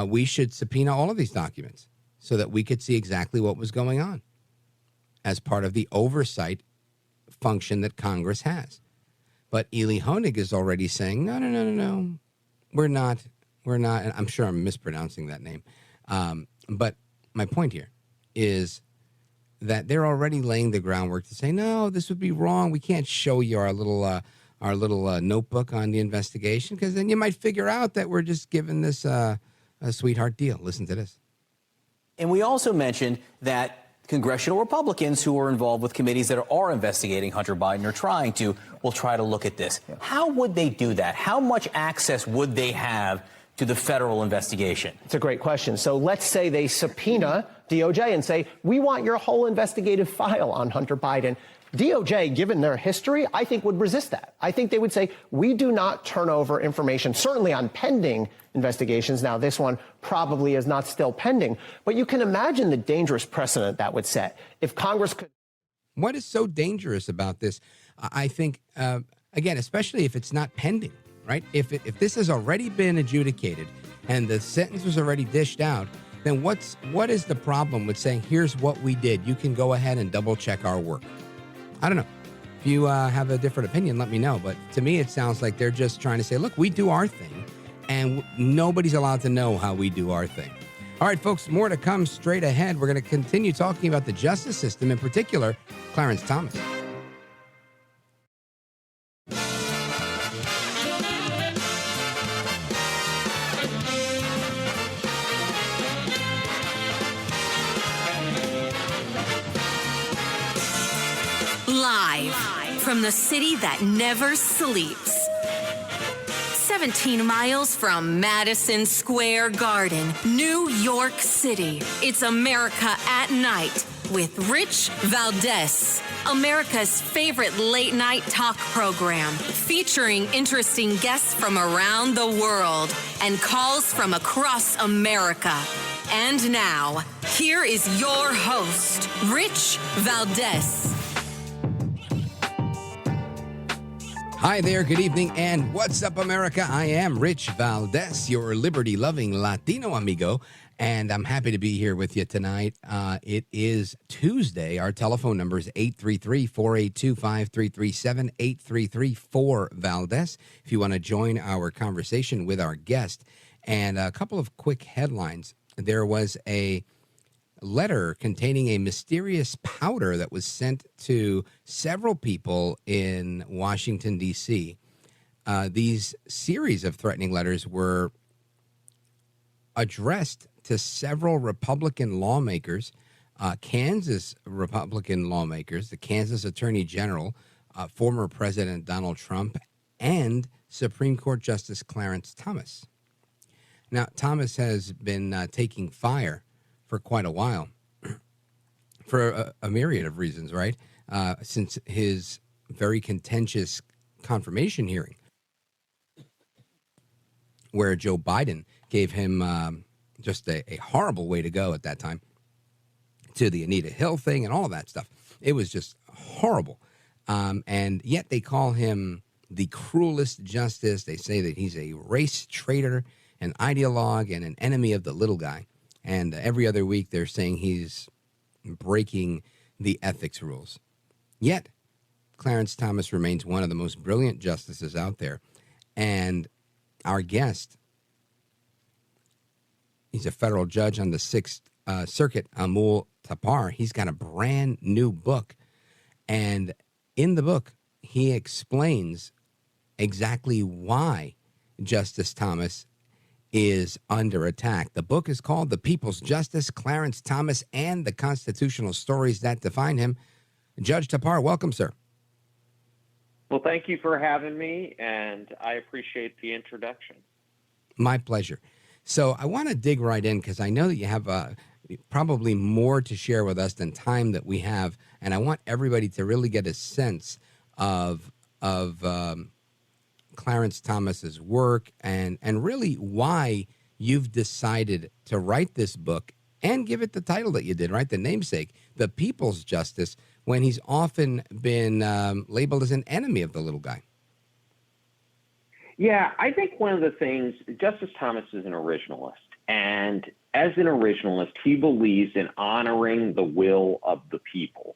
we should subpoena all of these documents so that we could see exactly what was going on as part of the oversight function that Congress has. But Eli Honig is already saying, no, we're not, and I'm sure I'm mispronouncing that name. But my point here is that they're already laying the groundwork to say, no, this would be wrong. We can't show you our little notebook on the investigation, because then you might figure out that we're just giving this a sweetheart deal. Listen to this. And we also mentioned that congressional Republicans who are involved with committees that are investigating Hunter Biden or will try to look at this. Yeah. How would they do that? How much access would they have to the federal investigation? It's a great question. So let's say they subpoena DOJ and say, we want your whole investigative file on Hunter Biden. DOJ, given their history, I think would resist that. I think they would say, we do not turn over information, certainly on pending investigations. Now, this one probably is not still pending, but you can imagine the dangerous precedent that would set if Congress could. What is so dangerous about this? I think, again, especially if it's not pending, right? If this has already been adjudicated and the sentence was already dished out, then what is the problem with saying, here's what we did? You can go ahead and double check our work. I don't know. If you have a different opinion, let me know. But to me, it sounds like they're just trying to say, look, we do our thing, and nobody's allowed to know how we do our thing. All right, folks, more to come straight ahead. We're going to continue talking about the justice system, in particular, Clarence Thomas. Live from the city that never sleeps. 17 miles from Madison Square Garden, New York City. It's America at Night with Rich Valdez, America's favorite late night talk program, featuring interesting guests from around the world and calls from across America. And now, here is your host, Rich Valdez. Hi there, good evening, and what's up, America? I am Rich Valdez, your liberty-loving Latino amigo, and I'm happy to be here with you tonight. It is Tuesday. Our telephone number is 833-482-5337, 833-4-VALDEZ, if you want to join our conversation with our guest. And a couple of quick headlines. There was a letter containing a mysterious powder that was sent to several people in Washington, D.C. These series of threatening letters were addressed to several Republican lawmakers, Kansas Republican lawmakers, the Kansas Attorney General, former President Donald Trump, and Supreme Court Justice Clarence Thomas. Now, Thomas has been taking fire for quite a while, for a myriad of reasons, right? Since his very contentious confirmation hearing, where Joe Biden gave him just a horrible way to go at that time, to the Anita Hill thing and all of that stuff. It was just horrible. And yet they call him the cruelest justice. They say that he's a race traitor, an ideologue, and an enemy of the little guy. And every other week they're saying he's breaking the ethics rules. Yet Clarence Thomas remains one of the most brilliant justices out there. And our guest, he's a federal judge on the Sixth Circuit, Amul Thapar. He's got a brand new book. And in the book, he explains exactly why Justice Thomas is under attack. The book is called The People's Justice, Clarence Thomas, and the Constitutional Stories That Define Him. Judge Thapar, welcome, sir. Well, thank you for having me, and I appreciate the introduction. My pleasure. So I want to dig right in because I know that you have probably more to share with us than time that we have, and I want everybody to really get a sense of Clarence Thomas's work and really why you've decided to write this book and give it the title that you did, right? The namesake, The People's Justice, when he's often been labeled as an enemy of the little guy. Yeah, I think one of the things, Justice Thomas is an originalist, and as an originalist, he believes in honoring the will of the people.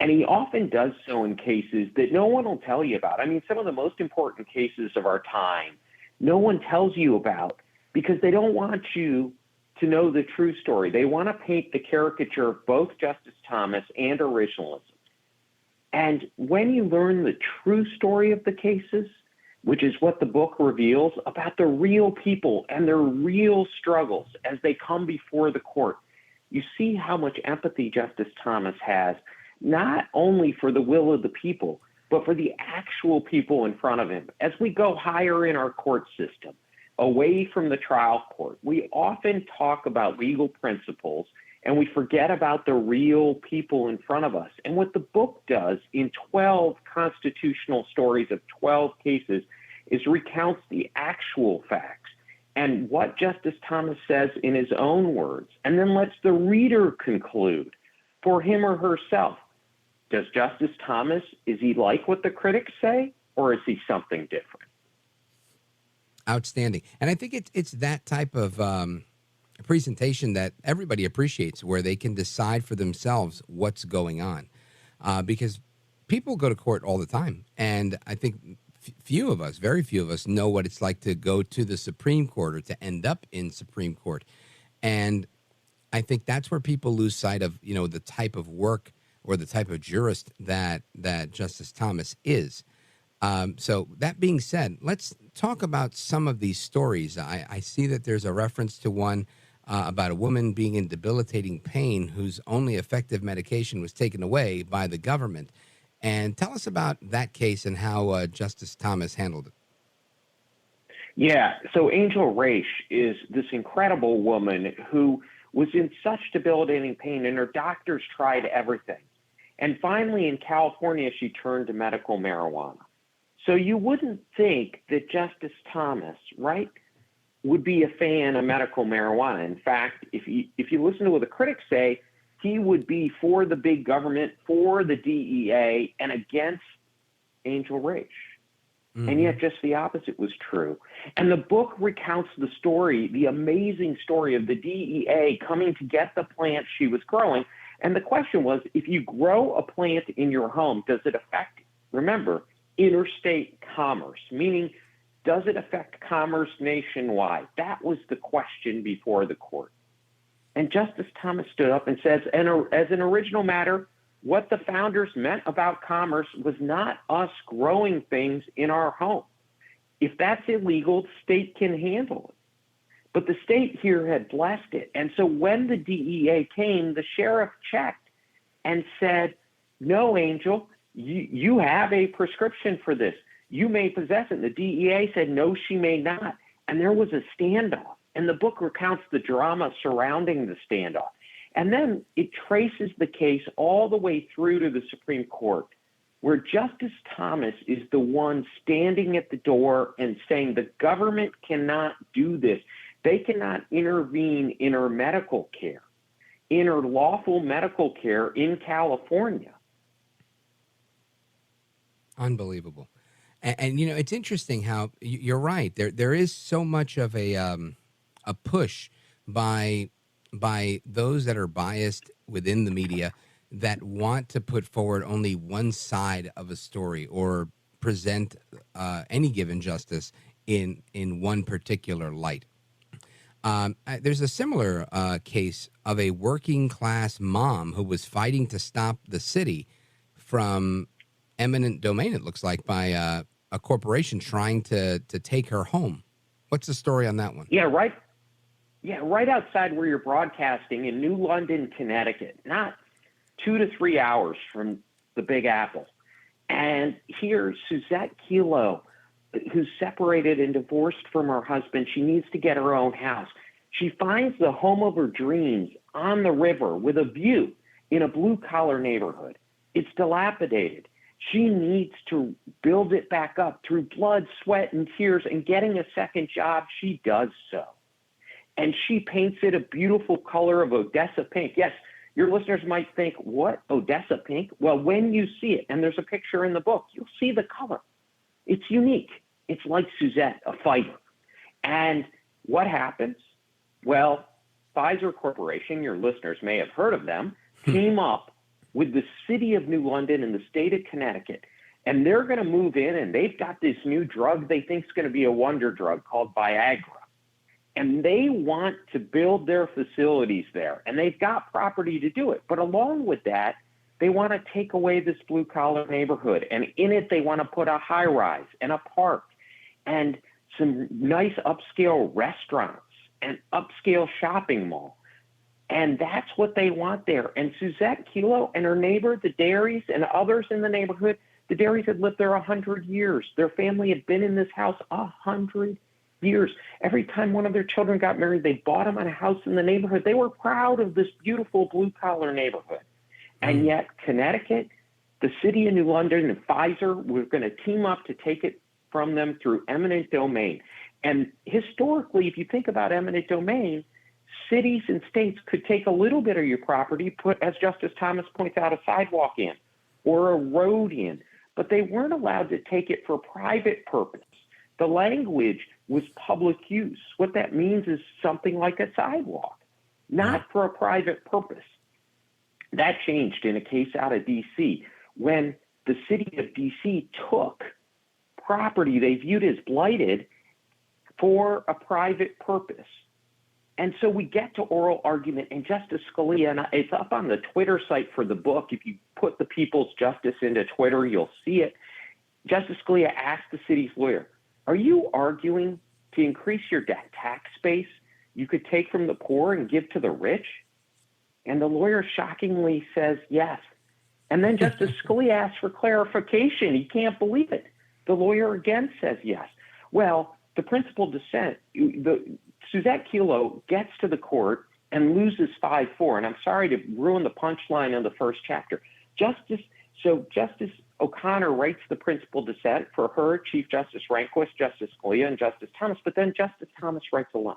And he often does so in cases that no one will tell you about. I mean, some of the most important cases of our time, no one tells you about because they don't want you to know the true story. They want to paint the caricature of both Justice Thomas and originalism. And when you learn the true story of the cases, which is what the book reveals about the real people and their real struggles as they come before the court, you see how much empathy Justice Thomas has, not only for the will of the people, but for the actual people in front of him. As we go higher in our court system, away from the trial court, we often talk about legal principles and we forget about the real people in front of us. And what the book does in 12 constitutional stories of 12 cases is recounts the actual facts and what Justice Thomas says in his own words, and then lets the reader conclude for him or herself. Does Justice Thomas, is he like what the critics say, or is he something different? Outstanding. And I think it's that type of presentation that everybody appreciates, where they can decide for themselves what's going on. Because people go to court all the time. And I think very few of us know what it's like to go to the Supreme Court or to end up in Supreme Court. And I think that's where people lose sight of, the type of work or the type of jurist that Justice Thomas is. So that being said, let's talk about some of these stories. I see that there's a reference to one about a woman being in debilitating pain whose only effective medication was taken away by the government. And tell us about that case and how Justice Thomas handled it. Yeah, so Angel Raish is this incredible woman who was in such debilitating pain, and her doctors tried everything. And finally, in California, she turned to medical marijuana. So you wouldn't think that Justice Thomas, right, would be a fan of medical marijuana. In fact, if you listen to what the critics say, he would be for the big government, for the DEA, and against Angel Rich. And yet just the opposite was true. And the book recounts the story, the amazing story of the DEA coming to get the plant she was growing. And the question was, if you grow a plant in your home, does it affect, remember, interstate commerce? Meaning, does it affect commerce nationwide? That was the question before the court. And Justice Thomas stood up and says, and as an original matter, what the founders meant about commerce was not us growing things in our home. If that's illegal, the state can handle it. But the state here had blessed it. And so when the DEA came, the sheriff checked and said, no, Angel, you have a prescription for this. You may possess it. And the DEA said, no, she may not. And there was a standoff. And the book recounts the drama surrounding the standoff. And then it traces the case all the way through to the Supreme Court, where Justice Thomas is the one standing at the door and saying the government cannot do this. They cannot intervene in her medical care, in her lawful medical care in California. Unbelievable. And you know, it's interesting how you're right. There is so much of a push by those that are biased within the media that want to put forward only one side of a story or present any given justice in one particular light. There's a similar case of a working class mom who was fighting to stop the city from eminent domain, it looks like, by a corporation trying to take her home. What's the story on that one? Yeah, right. Yeah, right outside where you're broadcasting in New London, Connecticut, not 2 to 3 hours from the Big Apple. And here, Suzette Kilo, who's separated and divorced from her husband, she needs to get her own house. She finds the home of her dreams on the river with a view in a blue-collar neighborhood. It's dilapidated. She needs to build it back up through blood, sweat, and tears, and getting a second job, she does so. And she paints it a beautiful color of Odessa pink. Yes, your listeners might think, what, Odessa pink? Well, when you see it, and there's a picture in the book, you'll see the color. It's unique. It's like Suzette, a fighter. And what happens? Well, Pfizer Corporation, your listeners may have heard of them, team up with the city of New London and the state of Connecticut. And they're going to move in, and they've got this new drug they think is going to be a wonder drug called Viagra. And they want to build their facilities there, and they've got property to do it. But along with that, they want to take away this blue-collar neighborhood, and in it they want to put a high-rise and a park and some nice upscale restaurants and upscale shopping mall. And that's what they want there. And Suzette Kilo and her neighbor, the Dairies, and others in the neighborhood, the Dairies had lived there 100 years. Their family had been in this house 100 years. Every time one of their children got married, they bought them a house in the neighborhood. They were proud of this beautiful blue-collar neighborhood. And yet Connecticut, the city of New London, and Pfizer were going to team up to take it from them through eminent domain. And historically, if you think about eminent domain, cities and states could take a little bit of your property, put, as Justice Thomas points out, a sidewalk in or a road in, but they weren't allowed to take it for private purpose. The language was public use. What that means is something like a sidewalk, not for a private purpose. That changed in a case out of D.C. when the city of D.C. took property they viewed as blighted for a private purpose. And so we get to oral argument, and Justice Scalia, and it's up on the Twitter site for the book. If you put the People's Justice into Twitter, you'll see it. Justice Scalia asked the city's lawyer, are you arguing to increase your tax base you could take from the poor and give to the rich? And the lawyer shockingly says yes. And then Justice Scalia asks for clarification. He can't believe it. The lawyer again says yes. Well, the principal dissent, Suzette Kilo gets to the court and loses 5-4. And I'm sorry to ruin the punchline of the first chapter. Justice So Justice O'Connor writes the principal dissent. For her, Chief Justice Rehnquist, Justice Scalia, and Justice Thomas, but then Justice Thomas writes alone.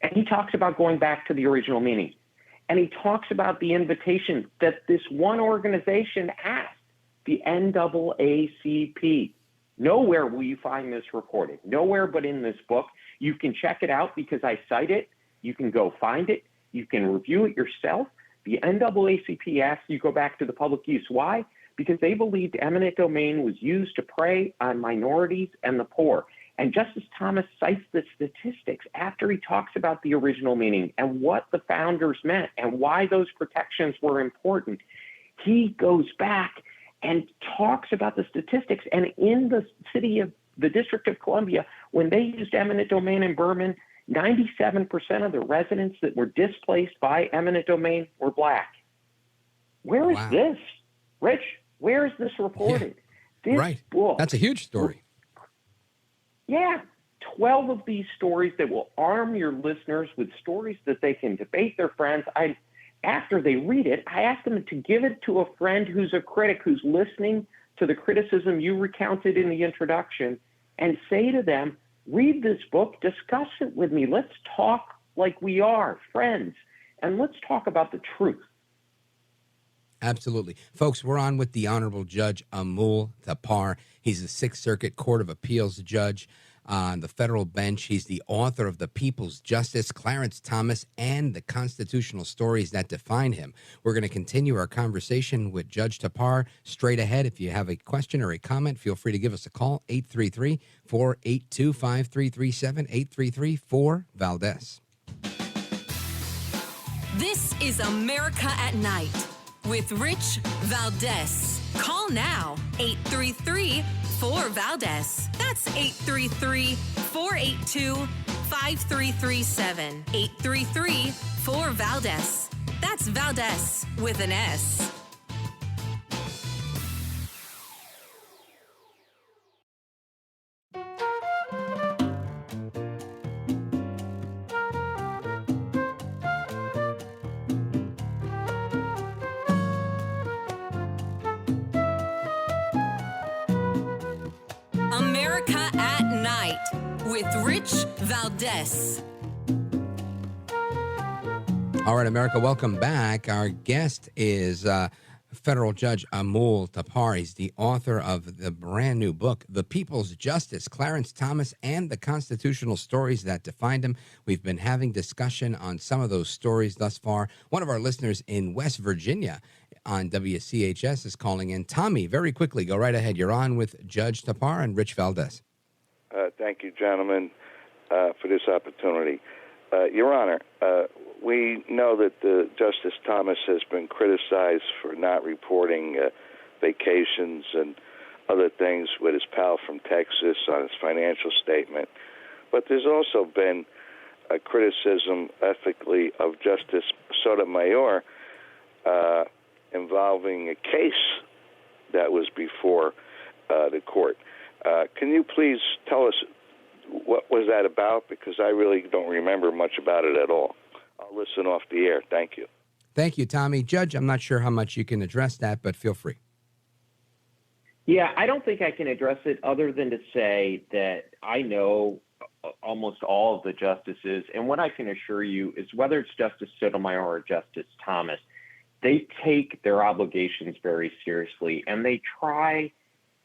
And he talks about going back to the original meaning. And he talks about the invitation that this one organization asked, the NAACP. Nowhere will you find this reported. Nowhere but in this book. You can check it out because I cite it. You can go find it. You can review it yourself. The NAACP asked you go back to the public use. Why? Because they believed eminent domain was used to prey on minorities and the poor. And Justice Thomas cites the statistics after he talks about the original meaning and what the founders meant and why those protections were important. He goes back and talks about the statistics. And in the District of Columbia, when they used eminent domain in Berman, 97% of the residents that were displaced by eminent domain were Black. Where is this? Rich, where is this reported? Yeah, right. Book, that's a huge story. Yeah. 12 of these stories that will arm your listeners with stories that they can debate their friends. After they read it, I ask them to give it to a friend who's a critic, who's listening to the criticism you recounted in the introduction, and say to them, read this book, discuss it with me. Let's talk like we are friends, and let's talk about the truth. Absolutely. Folks, we're on with the Honorable Judge Amul Thapar. He's a Sixth Circuit Court of Appeals judge on the federal bench. He's the author of The People's Justice, Clarence Thomas, and the Constitutional Stories That Define Him. We're going to continue our conversation with Judge Thapar straight ahead. If you have a question or a comment, feel free to give us a call, 833-482-5337, 833-4-VALDEZ. This is America at Night with Rich Valdez. Call now, 833-4-VALDEZ. That's 833-482-5337. 833-4-VALDEZ. That's Valdez with an S. America at Night with Rich Valdez. All right, America, welcome back. Our guest is Federal Judge Amul Thapar. He's the author of the brand new book, The People's Justice, Clarence Thomas, and the Constitutional Stories That Defined Him. We've been having discussion on some of those stories thus far. One of our listeners in West Virginia on WCHS is calling in. Tommy, very quickly, go right ahead. You're on with Judge Thapar and Rich Valdez. Thank you, gentlemen, for this opportunity. Your Honor, we know that Justice Thomas has been criticized for not reporting vacations and other things with his pal from Texas on his financial statement. But there's also been a criticism ethically of Justice Sotomayor involving a case that was before the court. Can you please tell us what was that about? Because I really don't remember much about it at all. I'll listen off the air. Thank you. Thank you, Tommy. Judge, I'm not sure how much you can address that, but feel free. Yeah, I don't think I can address it other than to say that I know almost all of the justices, and what I can assure you is whether it's Justice Sotomayor or Justice Thomas, they take their obligations very seriously, and they try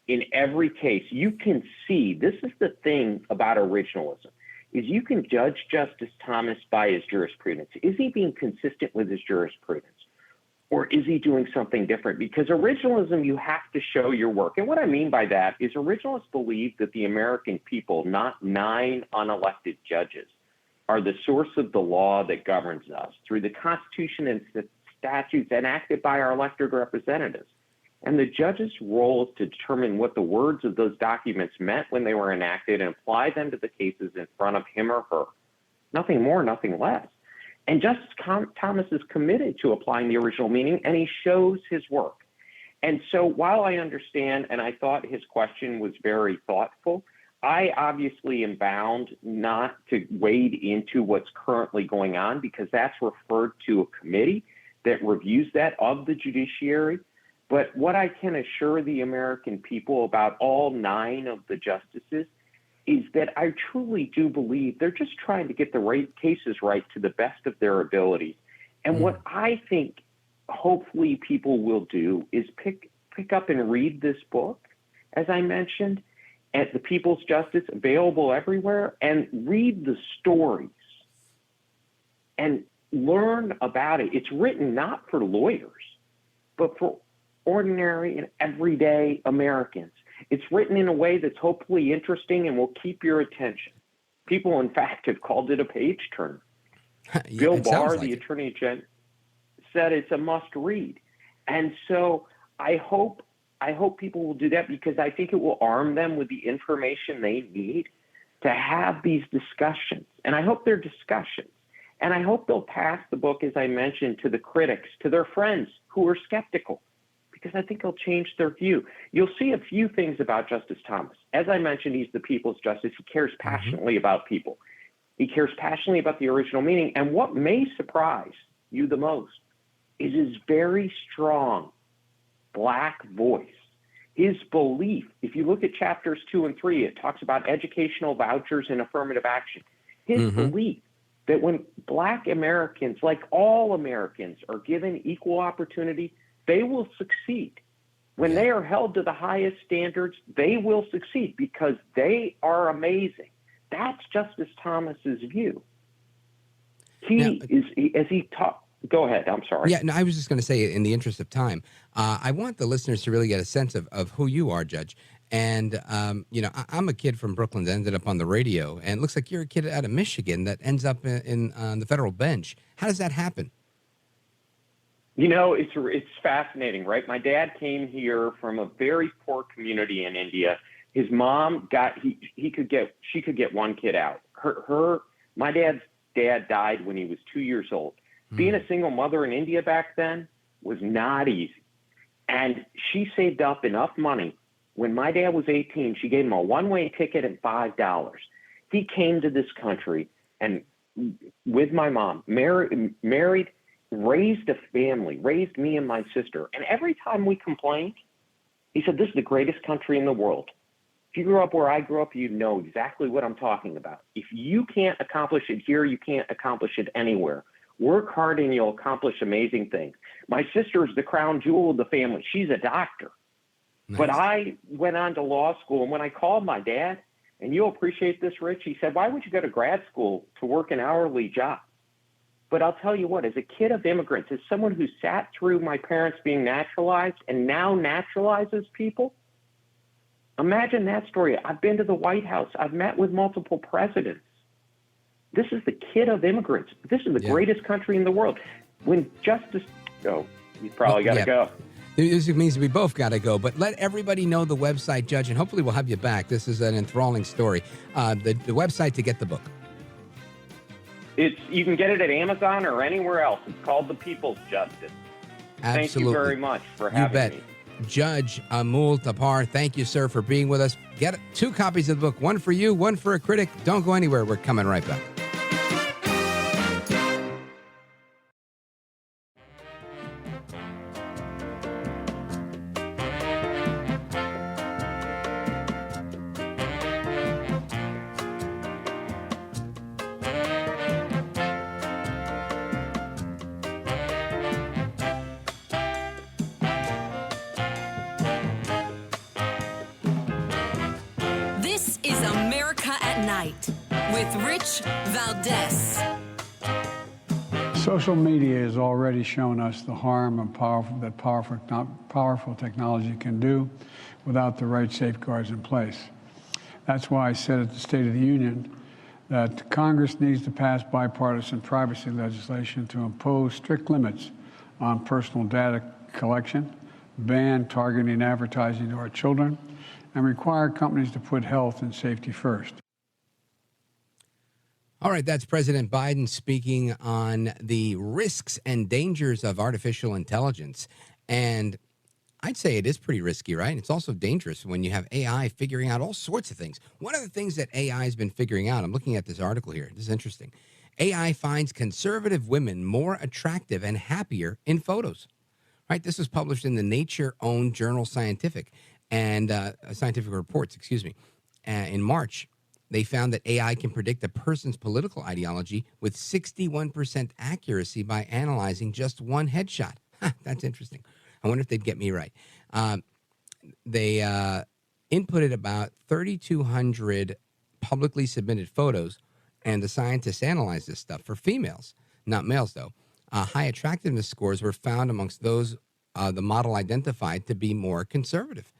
in every case. You can see, this is the thing about originalism, is you can judge Justice Thomas by his jurisprudence. Is he being consistent with his jurisprudence? Or is he doing something different? Because originalism, you have to show your work. And what I mean by that is originalists believe that the American people, not 9 unelected judges, are the source of the law that governs us through the Constitution and statutes enacted by our elected representatives. And the judge's role is to determine what the words of those documents meant when they were enacted and apply them to the cases in front of him or her. Nothing more, nothing less. And Justice Thomas is committed to applying the original meaning, and he shows his work. And so while I understand, and I thought his question was very thoughtful, I obviously am bound not to wade into what's currently going on because that's referred to a committee that reviews that of the judiciary. But what I can assure the American people about all 9 of the justices is that I truly do believe they're just trying to get the right cases right to the best of their abilities. And what I think hopefully people will do is pick up and read this book, as I mentioned, at the People's Justice, available everywhere, and read the stories and learn about it. It's written not for lawyers, but for ordinary and everyday Americans. It's written in a way that's hopefully interesting and will keep your attention. People, in fact, have called it a page turner. Bill Barr, the Attorney General, said it's a must read. And so I hope people will do that, because I think it will arm them with the information they need to have these discussions. And I hope they're discussions. And I hope they'll pass the book, as I mentioned, to the critics, to their friends who are skeptical, because I think it'll change their view. You'll see a few things about Justice Thomas. As I mentioned, he's the people's justice. He cares passionately about people. He cares passionately about the original meaning. And what may surprise you the most is his very strong Black voice. His belief, if you look at chapters 2 and 3, it talks about educational vouchers and affirmative action. His belief that when Black Americans, like all Americans, are given equal opportunity, they will succeed. When they are held to the highest standards, they will succeed because they are amazing. That's Justice Thomas's view. Go ahead. I'm sorry. Yeah, no, I was just going to say, in the interest of time, I want the listeners to really get a sense of who you are, Judge. And, I'm a kid from Brooklyn that ended up on the radio, and it looks like you're a kid out of Michigan that ends up on the federal bench. How does that happen? It's fascinating, right? My dad came here from a very poor community in India. His mom she could get one kid out. My dad's dad died when he was 2 years old. Being a single mother in India back then was not easy. And she saved up enough money. When my dad was 18, she gave him a one-way ticket and $5. He came to this country and with my mom, married, raised a family, raised me and my sister. And every time we complained, he said, this is the greatest country in the world. If you grew up where I grew up, you know exactly what I'm talking about. If you can't accomplish it here, you can't accomplish it anywhere. Work hard and you'll accomplish amazing things. My sister is the crown jewel of the family. She's a doctor. Nice. But I went on to law school, and when I called my dad, and you'll appreciate this, Rich, he said, why would you go to grad school to work an hourly job? But I'll tell you what, as a kid of immigrants, as someone who sat through my parents being naturalized and now naturalizes people, imagine that story. I've been to the White House. I've met with multiple presidents. This is the kid of immigrants. This is the greatest country in the world. When Justice... Oh, you probably got to go. This means we both got to go, but let everybody know the website, Judge, and hopefully we'll have you back. This is an enthralling story. The website to get the book. You can get it at Amazon or anywhere else. It's called The People's Justice. Absolutely. Thank you very much for having me. Judge Amul Thapar, thank you, sir, for being with us. Get 2 copies of the book, one for you, one for a critic. Don't go anywhere. We're coming right back. With Rich Valdez. Social media has already shown us the harm and powerful technology can do without the right safeguards in place. That's why I said at the State of the Union that Congress needs to pass bipartisan privacy legislation to impose strict limits on personal data collection, ban targeting advertising to our children, and require companies to put health and safety first. All right, that's President Biden speaking on the risks and dangers of artificial intelligence. And I'd say it is pretty risky, right? It's also dangerous when you have AI figuring out all sorts of things. One of the things that AI has been figuring out, I'm looking at this article here. This is interesting. AI finds conservative women more attractive and happier in photos. right? This was published in the Nature-owned journal Scientific and Scientific Reports, in March. They found that AI can predict a person's political ideology with 61% accuracy by analyzing just one headshot. That's interesting. I wonder if they'd get me right. They inputted about 3,200 publicly submitted photos, and the scientists analyzed this stuff for females, not males, though. High attractiveness scores were found amongst those the model identified to be more conservative.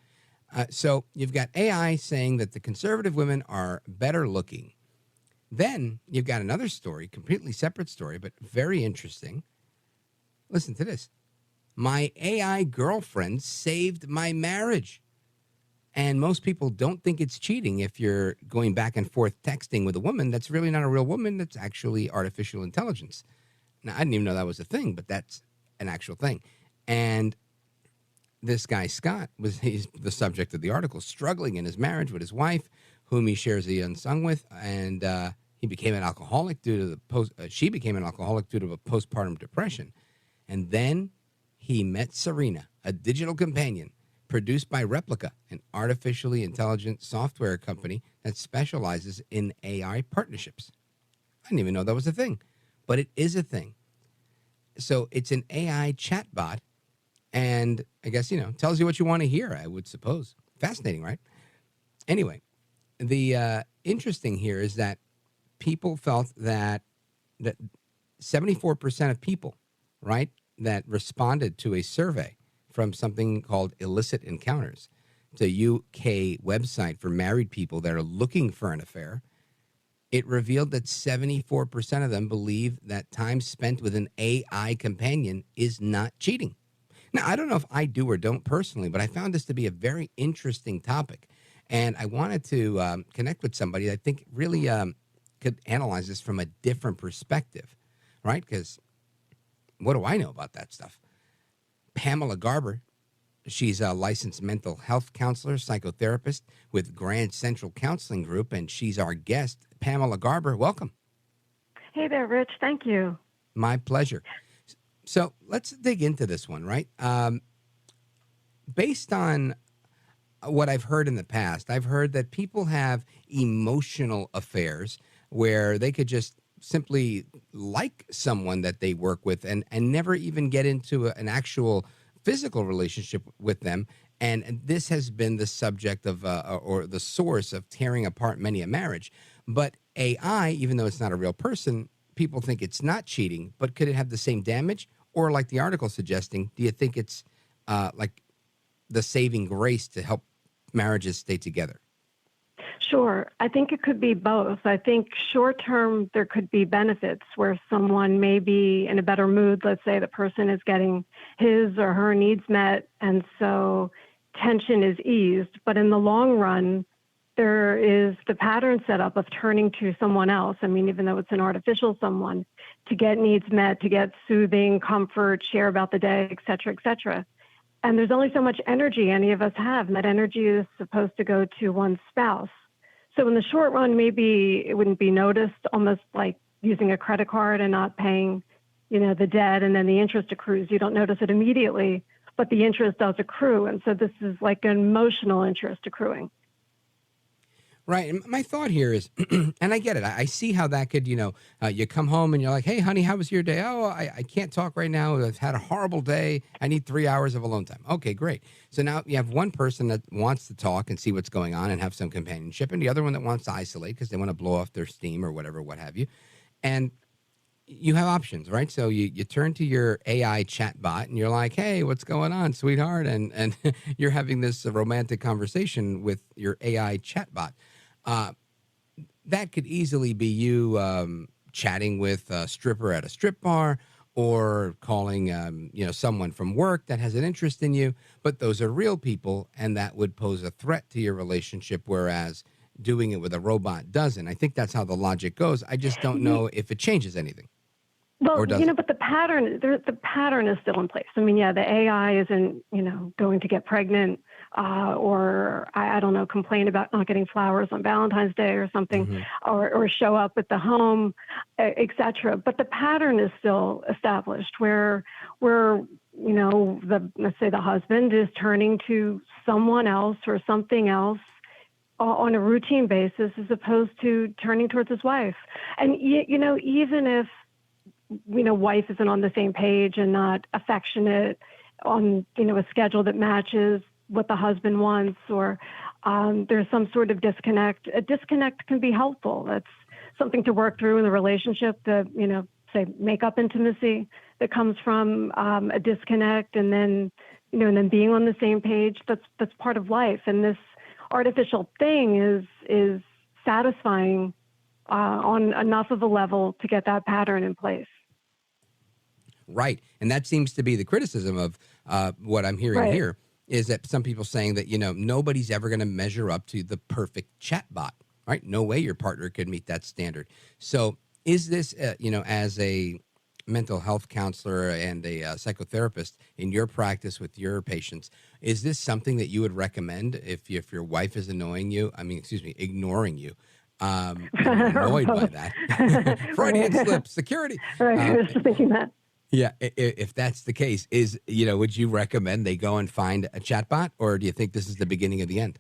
So you've got AI saying that the conservative women are better looking. Then you've got another story, completely separate story, but very interesting. Listen to this. My AI girlfriend saved my marriage. And most people don't think it's cheating if you're going back and forth texting with a woman that's really not a real woman. That's actually artificial intelligence. Now, I didn't even know that was a thing, but that's an actual thing. And this guy, Scott, he's the subject of the article, struggling in his marriage with his wife, whom he shares a young son with. And he became an alcoholic due to she became an alcoholic due to a postpartum depression. And then he met Serena, a digital companion produced by Replica, an artificially intelligent software company that specializes in AI partnerships. I didn't even know that was a thing, but it is a thing. So it's an AI chatbot, and I guess, tells you what you want to hear, I would suppose. Fascinating, right? Anyway, the interesting here is that people felt that 74% of people, right, that responded to a survey from something called Illicit Encounters. It's a UK website for married people that are looking for an affair. It revealed that 74% of them believe that time spent with an AI companion is not cheating. Now, I don't know if I do or don't personally, but I found this to be a very interesting topic. And I wanted to connect with somebody that I think really could analyze this from a different perspective, right? Because what do I know about that stuff? Pamela Garber, she's a licensed mental health counselor, psychotherapist with Grand Central Counseling Group, and she's our guest. Pamela Garber, welcome. Hey there, Rich. Thank you. My pleasure. So let's dig into this one, right? Based on what I've heard in the past, I've heard that people have emotional affairs where they could just simply like someone that they work with and never even get into an actual physical relationship with them. And this has been the subject of or the source of tearing apart many a marriage. But AI, even though it's not a real person, people think it's not cheating, but could it have the same damage? Or like the article suggesting, do you think it's like the saving grace to help marriages stay together? Sure. I think it could be both. I think short term, there could be benefits where someone may be in a better mood. Let's say the person is getting his or her needs met, and so tension is eased. But in the long run, there is the pattern set up of turning to someone else. I mean, even though it's an artificial someone, to get needs met, to get soothing, comfort, share about the day, et cetera, et cetera. And there's only so much energy any of us have, and that energy is supposed to go to one's spouse. So in the short run, maybe it wouldn't be noticed, almost like using a credit card and not paying, the debt, and then the interest accrues. You don't notice it immediately, but the interest does accrue. And so this is like an emotional interest accruing. Right. And my thought here is, and I get it. I see how that could, you come home and you're like, hey, honey, how was your day? Oh, I can't talk right now. I've had a horrible day. I need 3 hours of alone time. Okay, great. So now you have one person that wants to talk and see what's going on and have some companionship, and the other one that wants to isolate because they want to blow off their steam or whatever, what have you. And you have options, right? So you turn to your AI chatbot and you're like, hey, what's going on, sweetheart? And you're having this romantic conversation with your AI chatbot. That could easily be you chatting with a stripper at a strip bar, or calling someone from work that has an interest in you. But those are real people, and that would pose a threat to your relationship, whereas doing it with a robot doesn't. I think that's how the logic goes. I just don't know if it changes anything. Well, but the pattern is still in place. I mean, yeah, the AI isn't, going to get pregnant or I don't know, complain about not getting flowers on Valentine's Day or something, or show up at the home, et cetera. But the pattern is still established where let's say the husband is turning to someone else or something else on a routine basis as opposed to turning towards his wife. And, even if, wife isn't on the same page and not affectionate on, a schedule that matches what the husband wants, or there's some sort of disconnect, a disconnect can be helpful. That's something to work through in the relationship, to, say, make up intimacy that comes from a disconnect, and then, and then being on the same page. That's part of life. And this artificial thing is satisfying on enough of a level to get that pattern in place. Right. And that seems to be the criticism of what I'm hearing here, is that some people saying that, nobody's ever going to measure up to the perfect chatbot, right? No way your partner could meet that standard. So is this, as a mental health counselor and a psychotherapist in your practice with your patients, is this something that you would recommend if your wife is ignoring you? Annoyed by that. Freudian slip, security. Right, I was just thinking that. Yeah, if that's the case, would you recommend they go and find a chatbot, or do you think this is the beginning of the end?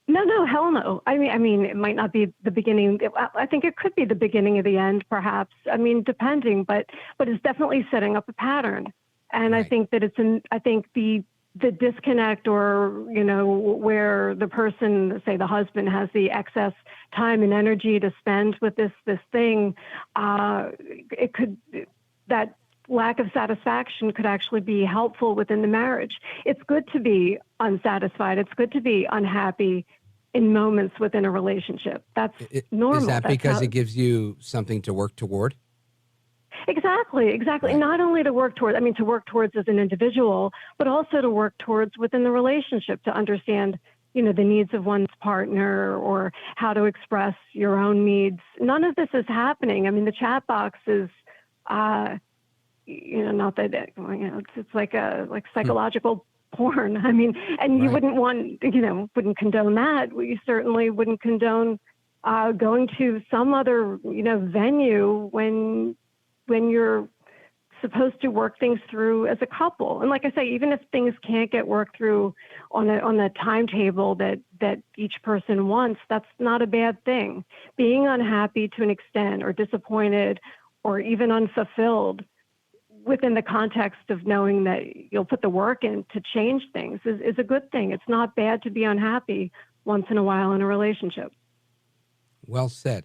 No, hell no. I mean, it might not be the beginning. I think it could be the beginning of the end, perhaps. I mean, depending, but it's definitely setting up a pattern. And right. I think that the disconnect, or, where the person, say the husband, has the excess time and energy to spend with this thing, that lack of satisfaction could actually be helpful within the marriage. It's good to be unsatisfied. It's good to be unhappy in moments within a relationship. That's normal. Is that because it gives you something to work toward? Exactly. Right. Not only to work towards as an individual, but also to work towards within the relationship, to understand, the needs of one's partner, or how to express your own needs. None of this is happening. I mean, the chat box is, not that, it's like psychological porn. I mean, and you wouldn't wouldn't condone that. You certainly wouldn't condone going to some other, venue when you're supposed to work things through as a couple. And like I say, even if things can't get worked through on the timetable that each person wants, that's not a bad thing. Being unhappy to an extent, or disappointed, or even unfulfilled, within the context of knowing that you'll put the work in to change things, is a good thing. It's not bad to be unhappy once in a while in a relationship. Well said.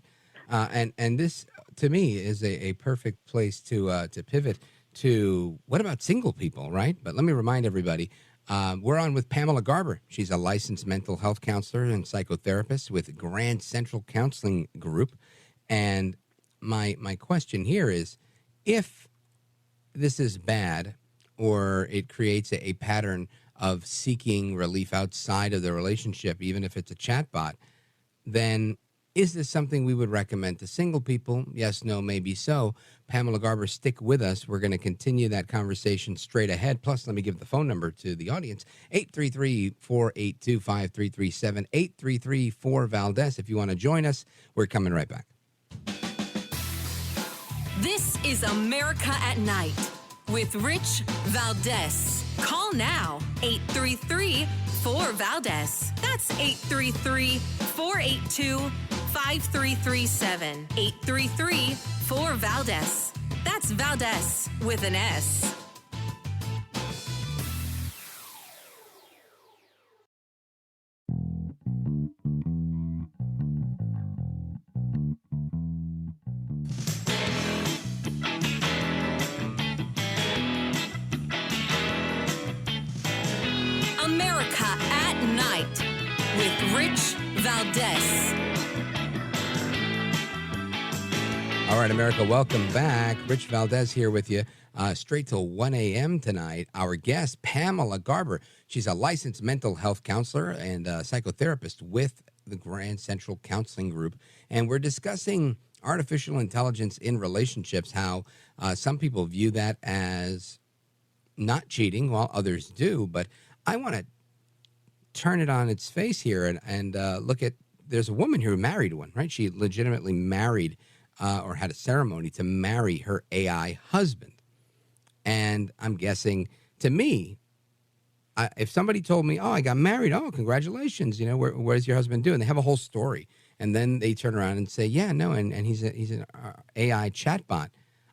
And this, to me, is a perfect place to pivot to, what about single people, right? But let me remind everybody, we're on with Pamela Garber. She's a licensed mental health counselor and psychotherapist with Grand Central Counseling Group. And my question here is, if this is bad, or it creates a pattern of seeking relief outside of the relationship, even if it's a chatbot, then is this something we would recommend to single people? Yes, no, maybe so. Pamela Garber, stick with us. We're going to continue that conversation straight ahead. Plus, let me give the phone number to the audience, 833-482-5337, 833-4-VALDEZ. If you want to join us, we're coming right back. This is America at Night with Rich Valdez. Call now, 833-4-VALDEZ. That's 833-482-5337. 833-4-VALDEZ. That's Valdez with an S. America at Night with Rich Valdez. All right, America, welcome back. Rich Valdez here with you, straight till 1 a.m. tonight. Our guest, Pamela Garber. She's a licensed mental health counselor and psychotherapist with the Grand Central Counseling Group. And we're discussing artificial intelligence in relationships, how some people view that as not cheating while others do. But I want to turn it on its face here and look at, there's a woman who married one, right? She legitimately married or had a ceremony to marry her AI husband. And I'm guessing to me, if somebody told me, "Oh, I got married," oh, congratulations, where's your husband doing? They have a whole story, and then they turn around and say, "Yeah, no," and he's an AI chatbot.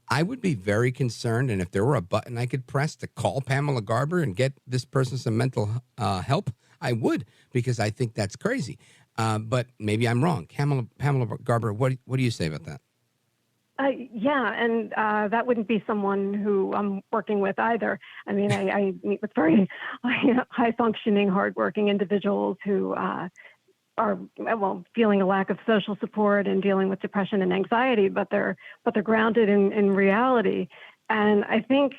I would be very concerned, and if there were a button I could press to call Pamela Garber and get this person some mental help, I would, because I think that's crazy. But maybe I'm wrong. Pamela Garber, what do you say about that? Yeah, and that wouldn't be someone who I'm working with either. I mean, I meet with very high-functioning, hardworking individuals who are, feeling a lack of social support and dealing with depression and anxiety, but they're grounded in reality. And I think,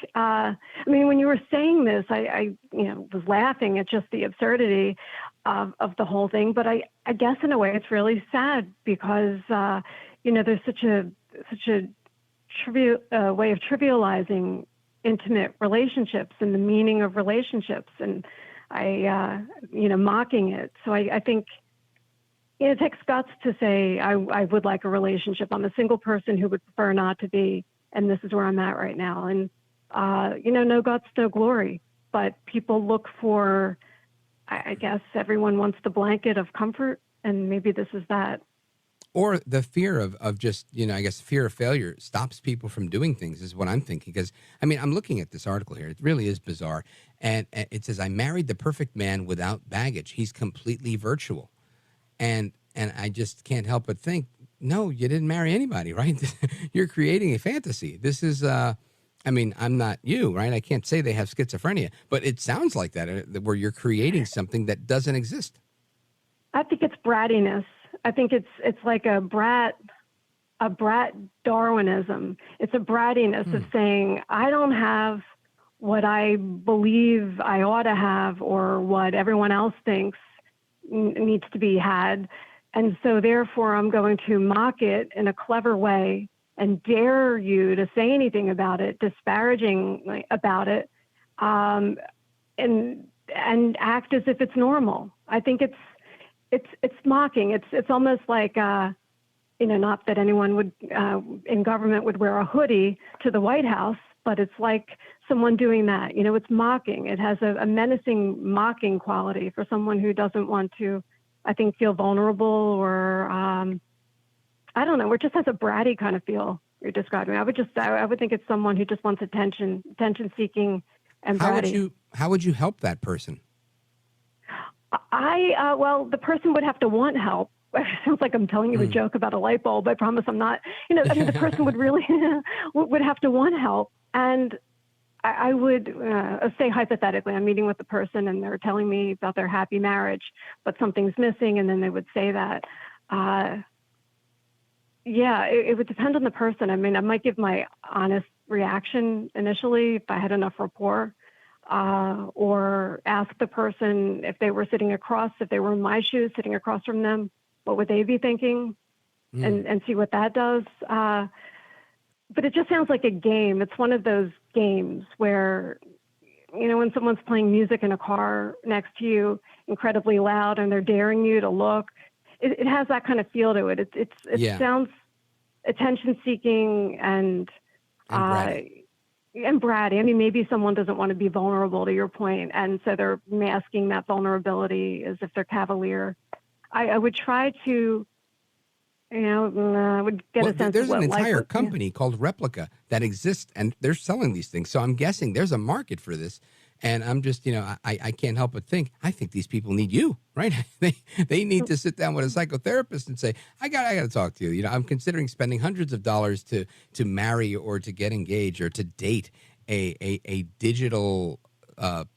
when you were saying this, I was laughing at just the absurdity of the whole thing. But I guess in a way it's really sad because, there's such a trivial way of trivializing intimate relationships and the meaning of relationships, and mocking it. So I think it takes guts to say I would like a relationship. I'm a single person who would prefer not to be, and this is where I'm at right now. And no guts, no glory. But people look for, I guess everyone wants the blanket of comfort, and maybe this is that. Or the fear of just, I guess fear of failure stops people from doing things is what I'm thinking. Because, I'm looking at this article here. It really is bizarre. And it says, I married the perfect man without baggage. He's completely virtual. And I just can't help but think, no, you didn't marry anybody, right? You're creating a fantasy. This is, I'm not you, right? I can't say they have schizophrenia, but it sounds like that, where you're creating something that doesn't exist. I think it's brattiness. I think it's like a brat Darwinism. It's a brattiness of saying, I don't have what I believe I ought to have or what everyone else thinks needs to be had. And so therefore I'm going to mock it in a clever way and dare you to say anything about it, disparaging about it, and act as if it's normal. I think it's mocking. It's almost like, not that anyone would in government would wear a hoodie to the White House, but it's like someone doing that. It's mocking. It has a menacing, mocking quality for someone who doesn't want to, I think, feel vulnerable or, I don't know, it just has a bratty kind of feel you're describing. I would think it's someone who just wants attention seeking and bratty. How would you help that person? The person would have to want help. It sounds like I'm telling you a joke about a light bulb. I promise I'm not. The person would really would have to want help. And I would say hypothetically, I'm meeting with the person and they're telling me about their happy marriage, but something's missing, and then they would say that. It would depend on the person. I might give my honest reaction initially if I had enough rapport. Or ask the person if they were if they were in my shoes, sitting across from them, what would they be thinking, and see what that does. But it just sounds like a game. It's one of those games where, when someone's playing music in a car next to you, incredibly loud, and they're daring you to look, it has that kind of feel to it. It sounds attention-seeking and bratty. Maybe someone doesn't want to be vulnerable, to your point, and so they're masking that vulnerability as if they're cavalier. I would try to, would get a sense there's of what an entire life company called Replica that exists, and they're selling these things. So I'm guessing there's a market for this. And I'm just, I can't help but think, I think these people need you, right? They need to sit down with a psychotherapist and say, I got to talk to you. I'm considering spending hundreds of dollars to marry or to get engaged or to date a digital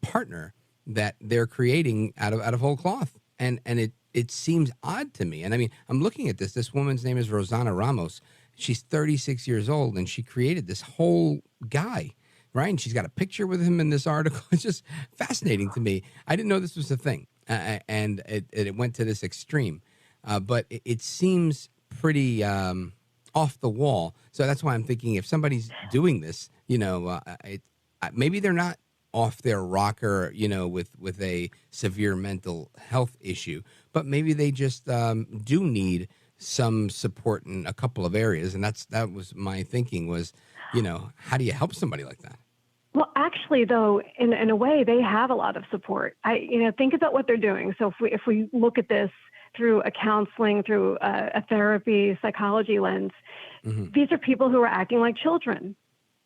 partner that they're creating out of whole cloth. And it seems odd to me. And I'm looking at this. This woman's name is Rosanna Ramos. She's 36 years old, and she created this whole guy. Right, and she's got a picture with him in this article. It's just fascinating to me. I didn't know this was a thing, and it went to this extreme. But it seems pretty off the wall. So that's why I'm thinking if somebody's doing this, maybe they're not off their rocker, with a severe mental health issue, but maybe they just do need some support in a couple of areas. And that was my thinking was, how do you help somebody like that? Well, actually, though, in a way, they have a lot of support. Think about what they're doing. So if we look at this through a counseling, through a therapy, psychology lens, these are people who are acting like children.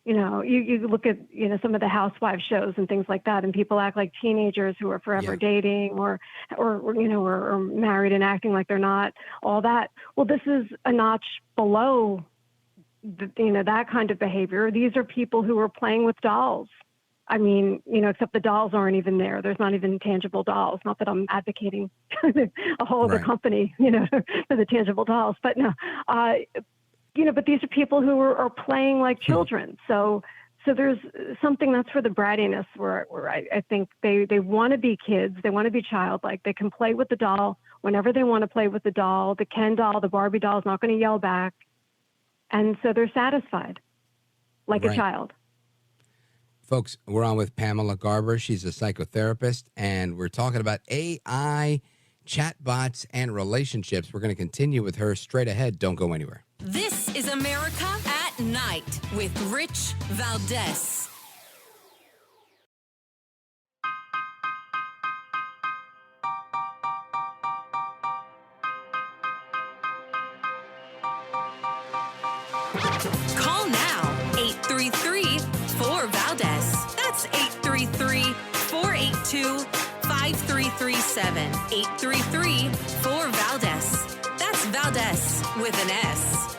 You look at some of the housewife shows and things like that, and people act like teenagers who are forever dating or married and acting like they're not. All that. Well, this is a notch below that kind of behavior. These are people who are playing with dolls. I mean, except the dolls aren't even there. There's not even tangible dolls. Not that I'm advocating a whole other company, for the tangible dolls. But no, but these are people who are playing like children. So there's something that's for the brattiness where I think they want to be kids. They want to be childlike. They can play with the doll whenever they want to play with the doll. The Ken doll, the Barbie doll is not going to yell back. And so they're satisfied, like a child. Folks, we're on with Pamela Garber. She's a psychotherapist, and we're talking about AI, chatbots, and relationships. We're going to continue with her straight ahead. Don't go anywhere. This is America at Night with Rich Valdez. Call now, 833-4-VALDEZ. That's 833-482-5337. 833-4-VALDEZ. That's Valdez with an S.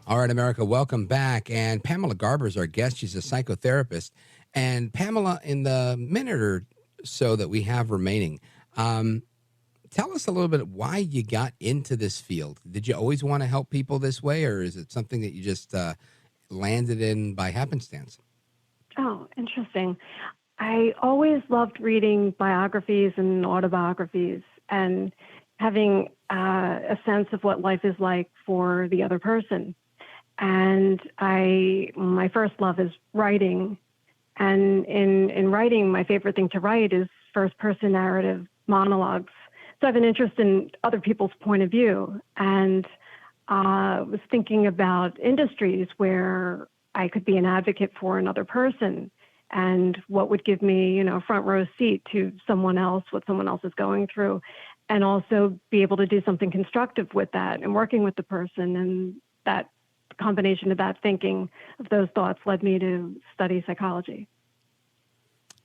All right, America, welcome back. And Pamela Garber is our guest. She's a psychotherapist. And Pamela, in the minute or so that we have remaining, tell us a little bit why you got into this field. Did you always want to help people this way, or is it something that you just landed in by happenstance? Oh, interesting. I always loved reading biographies and autobiographies and having a sense of what life is like for the other person. And my first love is writing. And in writing, my favorite thing to write is first-person narrative monologues. So I have an interest in other people's point of view, and was thinking about industries where I could be an advocate for another person and what would give me, a front row seat to someone else, what someone else is going through, and also be able to do something constructive with that and working with the person. And that combination of that thinking, of those thoughts, led me to study psychology.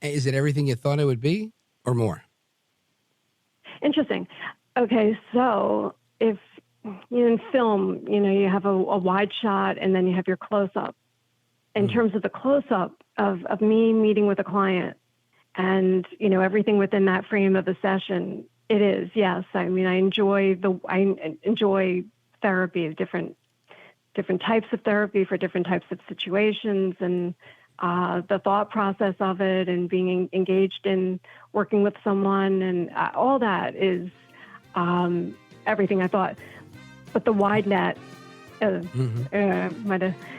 Is it everything you thought it would be, or more? Interesting. Okay, so if in film, you have a wide shot and then you have your close-up. In terms of the close-up of me meeting with a client and, everything within that frame of the session, it is, yes. I mean, I enjoy therapy, different types of therapy for different types of situations, and the thought process of it, and being engaged in working with someone, and all that is everything I thought. But the wide net,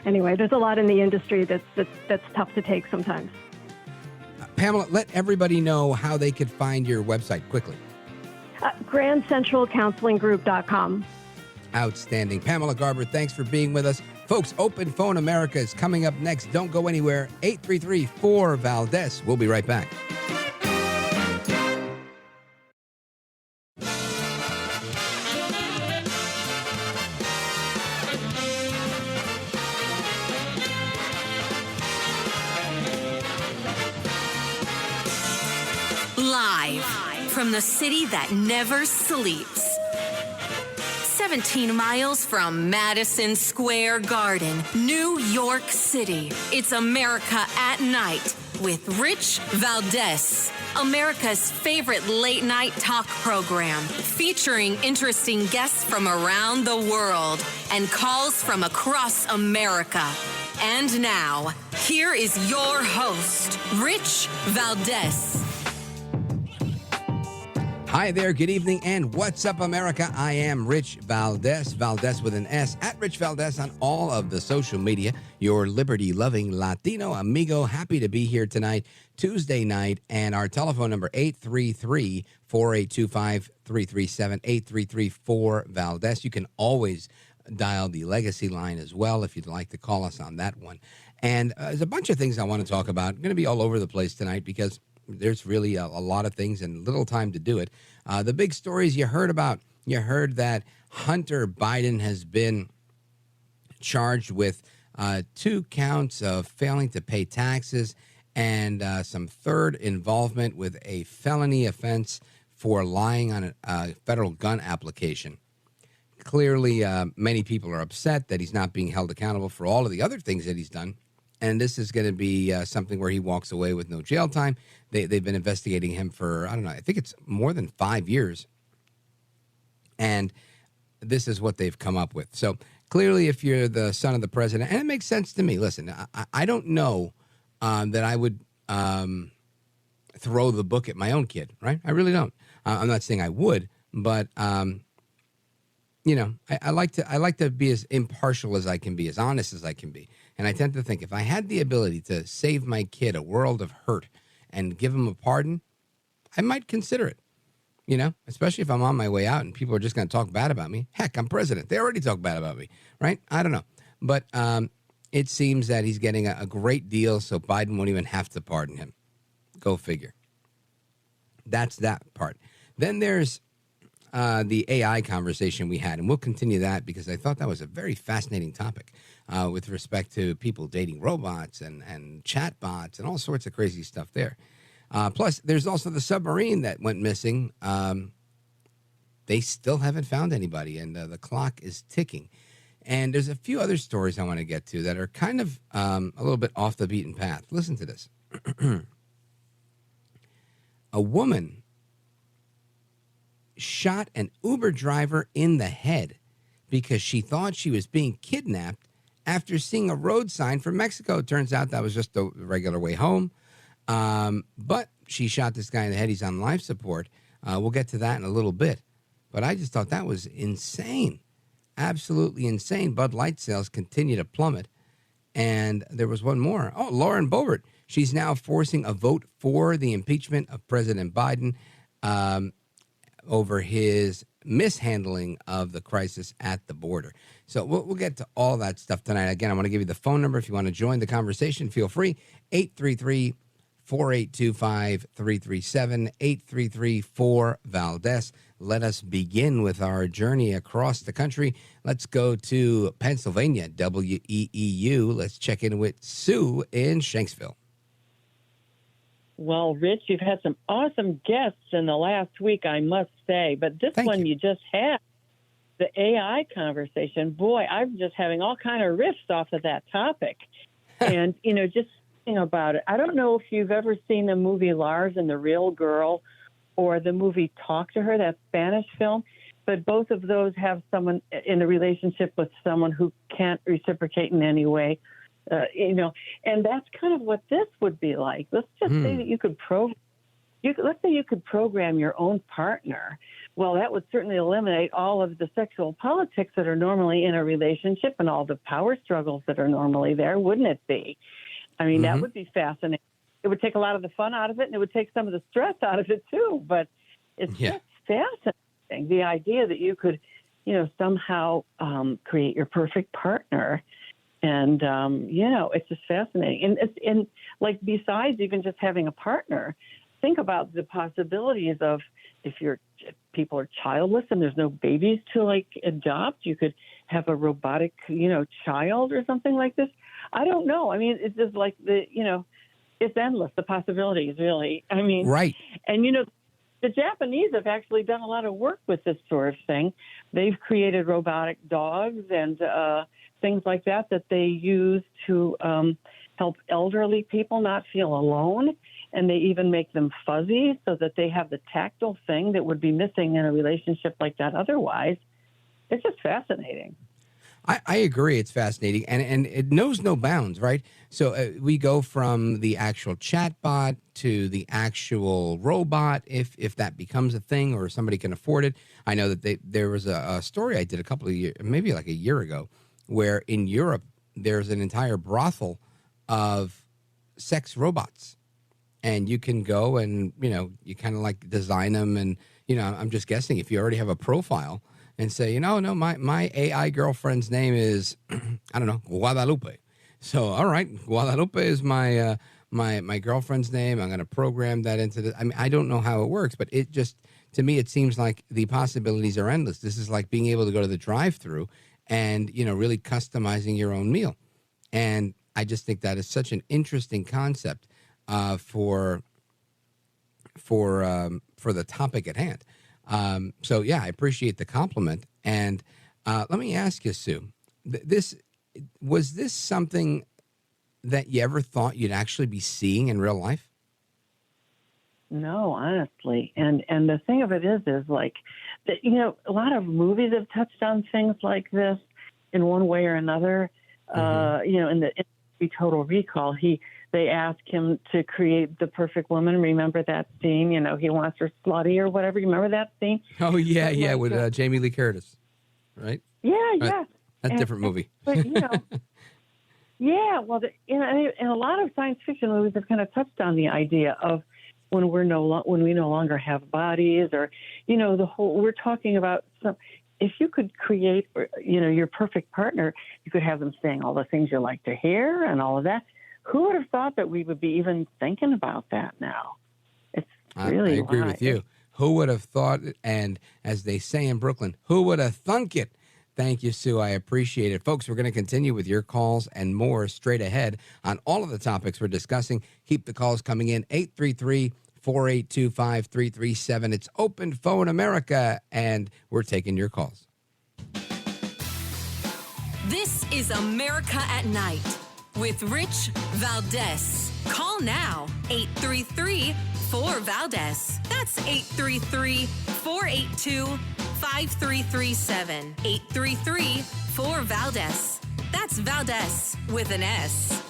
anyway, there's a lot in the industry that's tough to take sometimes. Pamela, let everybody know how they could find your website quickly. GrandCentralCounselingGroup.com. Outstanding. Pamela Garber, thanks for being with us. Folks, Open Phone America is coming up next. Don't go anywhere. 833-4-VALDEZ. We'll be right back. Live from the city that never sleeps. 17 miles from Madison Square Garden, New York City. It's America at Night with Rich Valdez, America's favorite late night talk program, featuring interesting guests from around the world and calls from across America. And now, here is your host, Rich Valdez. Hi there, good evening, and what's up, America? I am Rich Valdez, Valdez with an S, at Rich Valdez on all of the social media. Your liberty-loving Latino amigo, happy to be here tonight, Tuesday night, and our telephone number, 833-482-5337, 833-4-VALDEZ. You can always dial the legacy line as well if you'd like to call us on that one. And there's a bunch of things I want to talk about. I'm going to be all over the place tonight because there's really a lot of things and little time to do it. The big stories you heard about. You heard that Hunter Biden has been charged with 2 counts of failing to pay taxes and some third involvement with a felony offense for lying on a federal gun application. Clearly, many people are upset that he's not being held accountable for all of the other things that he's done. And this is going to be something where he walks away with no jail time. They've been investigating him for, I don't know, I think it's more than 5 years. And this is what they've come up with. So clearly, if you're the son of the president, and it makes sense to me. Listen, I don't know that I would throw the book at my own kid, right? I really don't. I'm not saying I would, but you know, I like to be as impartial as I can be, as honest as I can be. And I tend to think if I had the ability to save my kid a world of hurt and give him a pardon, I might consider it. You know, especially if I'm on my way out and people are just going to talk bad about me. Heck, I'm president. They already talk bad about me, right? I don't know. But it seems that he's getting a great deal, so Biden won't even have to pardon him. Go figure. That's that part. Then there's the AI conversation we had, and we'll continue that because I thought that was a very fascinating topic with respect to people dating robots and chat bots and all sorts of crazy stuff there. Plus, there's also the submarine that went missing. They still haven't found anybody, and the clock is ticking. And there's a few other stories I want to get to that are kind of a little bit off the beaten path. Listen to this. A woman shot an Uber driver in the head because she thought she was being kidnapped after seeing a road sign from Mexico. It turns out that was just the regular way home. But she shot this guy in the head. He's on life support. We'll get to that in a little bit. But I just thought that was insane. Absolutely insane. Bud Light sales continue to plummet. And there was one more. Oh, Lauren Boebert. She's now forcing a vote for the impeachment of President Biden over his mishandling of the crisis at the border. So we'll get to all that stuff tonight. Again, I want to give you the phone number. If you want to join the conversation, feel free. 833-4825-337, 833-4-VALDES. Let us begin with our journey across the country. Let's go to Pennsylvania, WEEU. Let's check in with Sue in Shanksville. Well, Rich, you've had some awesome guests in the last week, I must say. But this one you just had, the AI conversation, boy, I'm just having all kind of riffs off of that topic. And, you know, just thinking about it, I don't know if you've ever seen the movie Lars and the Real Girl or the movie Talk to Her, that Spanish film. But both of those have someone in a relationship with someone who can't reciprocate in any way. You know, and that's kind of what this would be like. Let's just say that you could let's say you could program your own partner. Well, that would certainly eliminate all of the sexual politics that are normally in a relationship and all the power struggles that are normally there, wouldn't it be? I mean, that would be fascinating. It would take a lot of the fun out of it, and it would take some of the stress out of it too. But it's just fascinating, the idea that you could, you know, somehow create your perfect partner. And, you know, it's just fascinating. And like, besides even just having a partner, think about the possibilities of if people are childless and there's no babies to, like, adopt, you could have a robotic, you know, child or something like this. I don't know. I mean, it's just like it's endless, the possibilities, really. I mean, right. And, you know, the Japanese have actually done a lot of work with this sort of thing. They've created robotic dogs and things like that they use to help elderly people not feel alone. And they even make them fuzzy so that they have the tactile thing that would be missing in a relationship like that otherwise. It's just fascinating. I agree. It's fascinating. And it knows no bounds, right? So we go from the actual chatbot to the actual robot, if that becomes a thing or somebody can afford it. I know that there was a story I did a couple of years, maybe like a year ago, where in Europe there's an entire brothel of sex robots. And you can go and, you know, you kind of like design them. And, you know, I'm just guessing if you already have a profile, and say, no, my AI girlfriend's name is, I don't know, Guadalupe. So, all right, Guadalupe is my my girlfriend's name. I'm going to program that into the. I mean, I don't know how it works, but it just, to me, it seems like the possibilities are endless. This is like being able to go to the drive-through and, really customizing your own meal. And I just think that is such an interesting concept for the topic at hand. So yeah, I appreciate the compliment. And let me ask you, Sue, was this something that you ever thought you'd actually be seeing in real life? No, honestly. And the thing of it is like, that, a lot of movies have touched on things like this in one way or another. In the Total Recall, they ask him to create the perfect woman. Remember that scene? He wants her slutty or whatever. You remember that scene? Oh, yeah, with Jamie Lee Curtis, right? Yeah. That's a different movie. But, yeah, well, and a lot of science fiction movies have kind of touched on the idea of when we no longer have bodies, or, we're talking about if you could create, your perfect partner, you could have them saying all the things you like to hear and all of that. Who would have thought that we would be even thinking about that now? It's really I agree with you. Who would have thought it? And as they say in Brooklyn, who would have thunk it? Thank you, Sue. I appreciate it. Folks, we're going to continue with your calls and more straight ahead on all of the topics we're discussing. Keep the calls coming in. 833-482-5337. It's Open Phone America, and we're taking your calls. This is America at Night with Rich Valdez. Call now, 833-4VALDEZ. That's 833-482-5337. 833-4VALDEZ. That's Valdez with an S.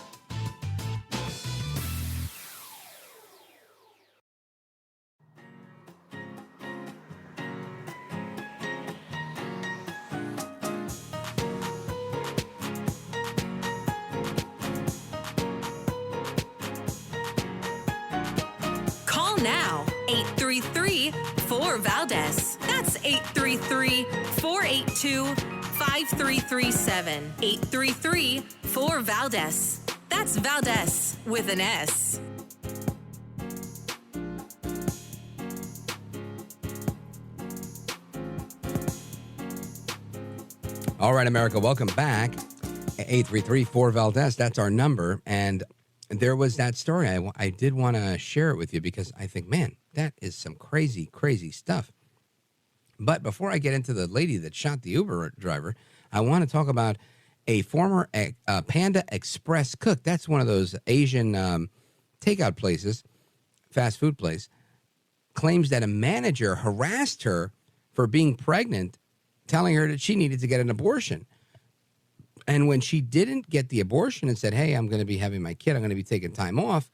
Now, 833-4VALDEZ. That's 833-482-5337. 833-4VALDEZ. That's Valdez with an S. All right, America, welcome back. 833-4VALDEZ. That's our number. And there was that story. I did want to share it with you because I think, man, that is some crazy, crazy stuff. But before I get into the lady that shot the Uber driver, I want to talk about a former Panda Express cook. That's one of those Asian takeout places, fast food place, claims that a manager harassed her for being pregnant, telling her that she needed to get an abortion. And when she didn't get the abortion and said, hey, I'm going to be having my kid, I'm going to be taking time off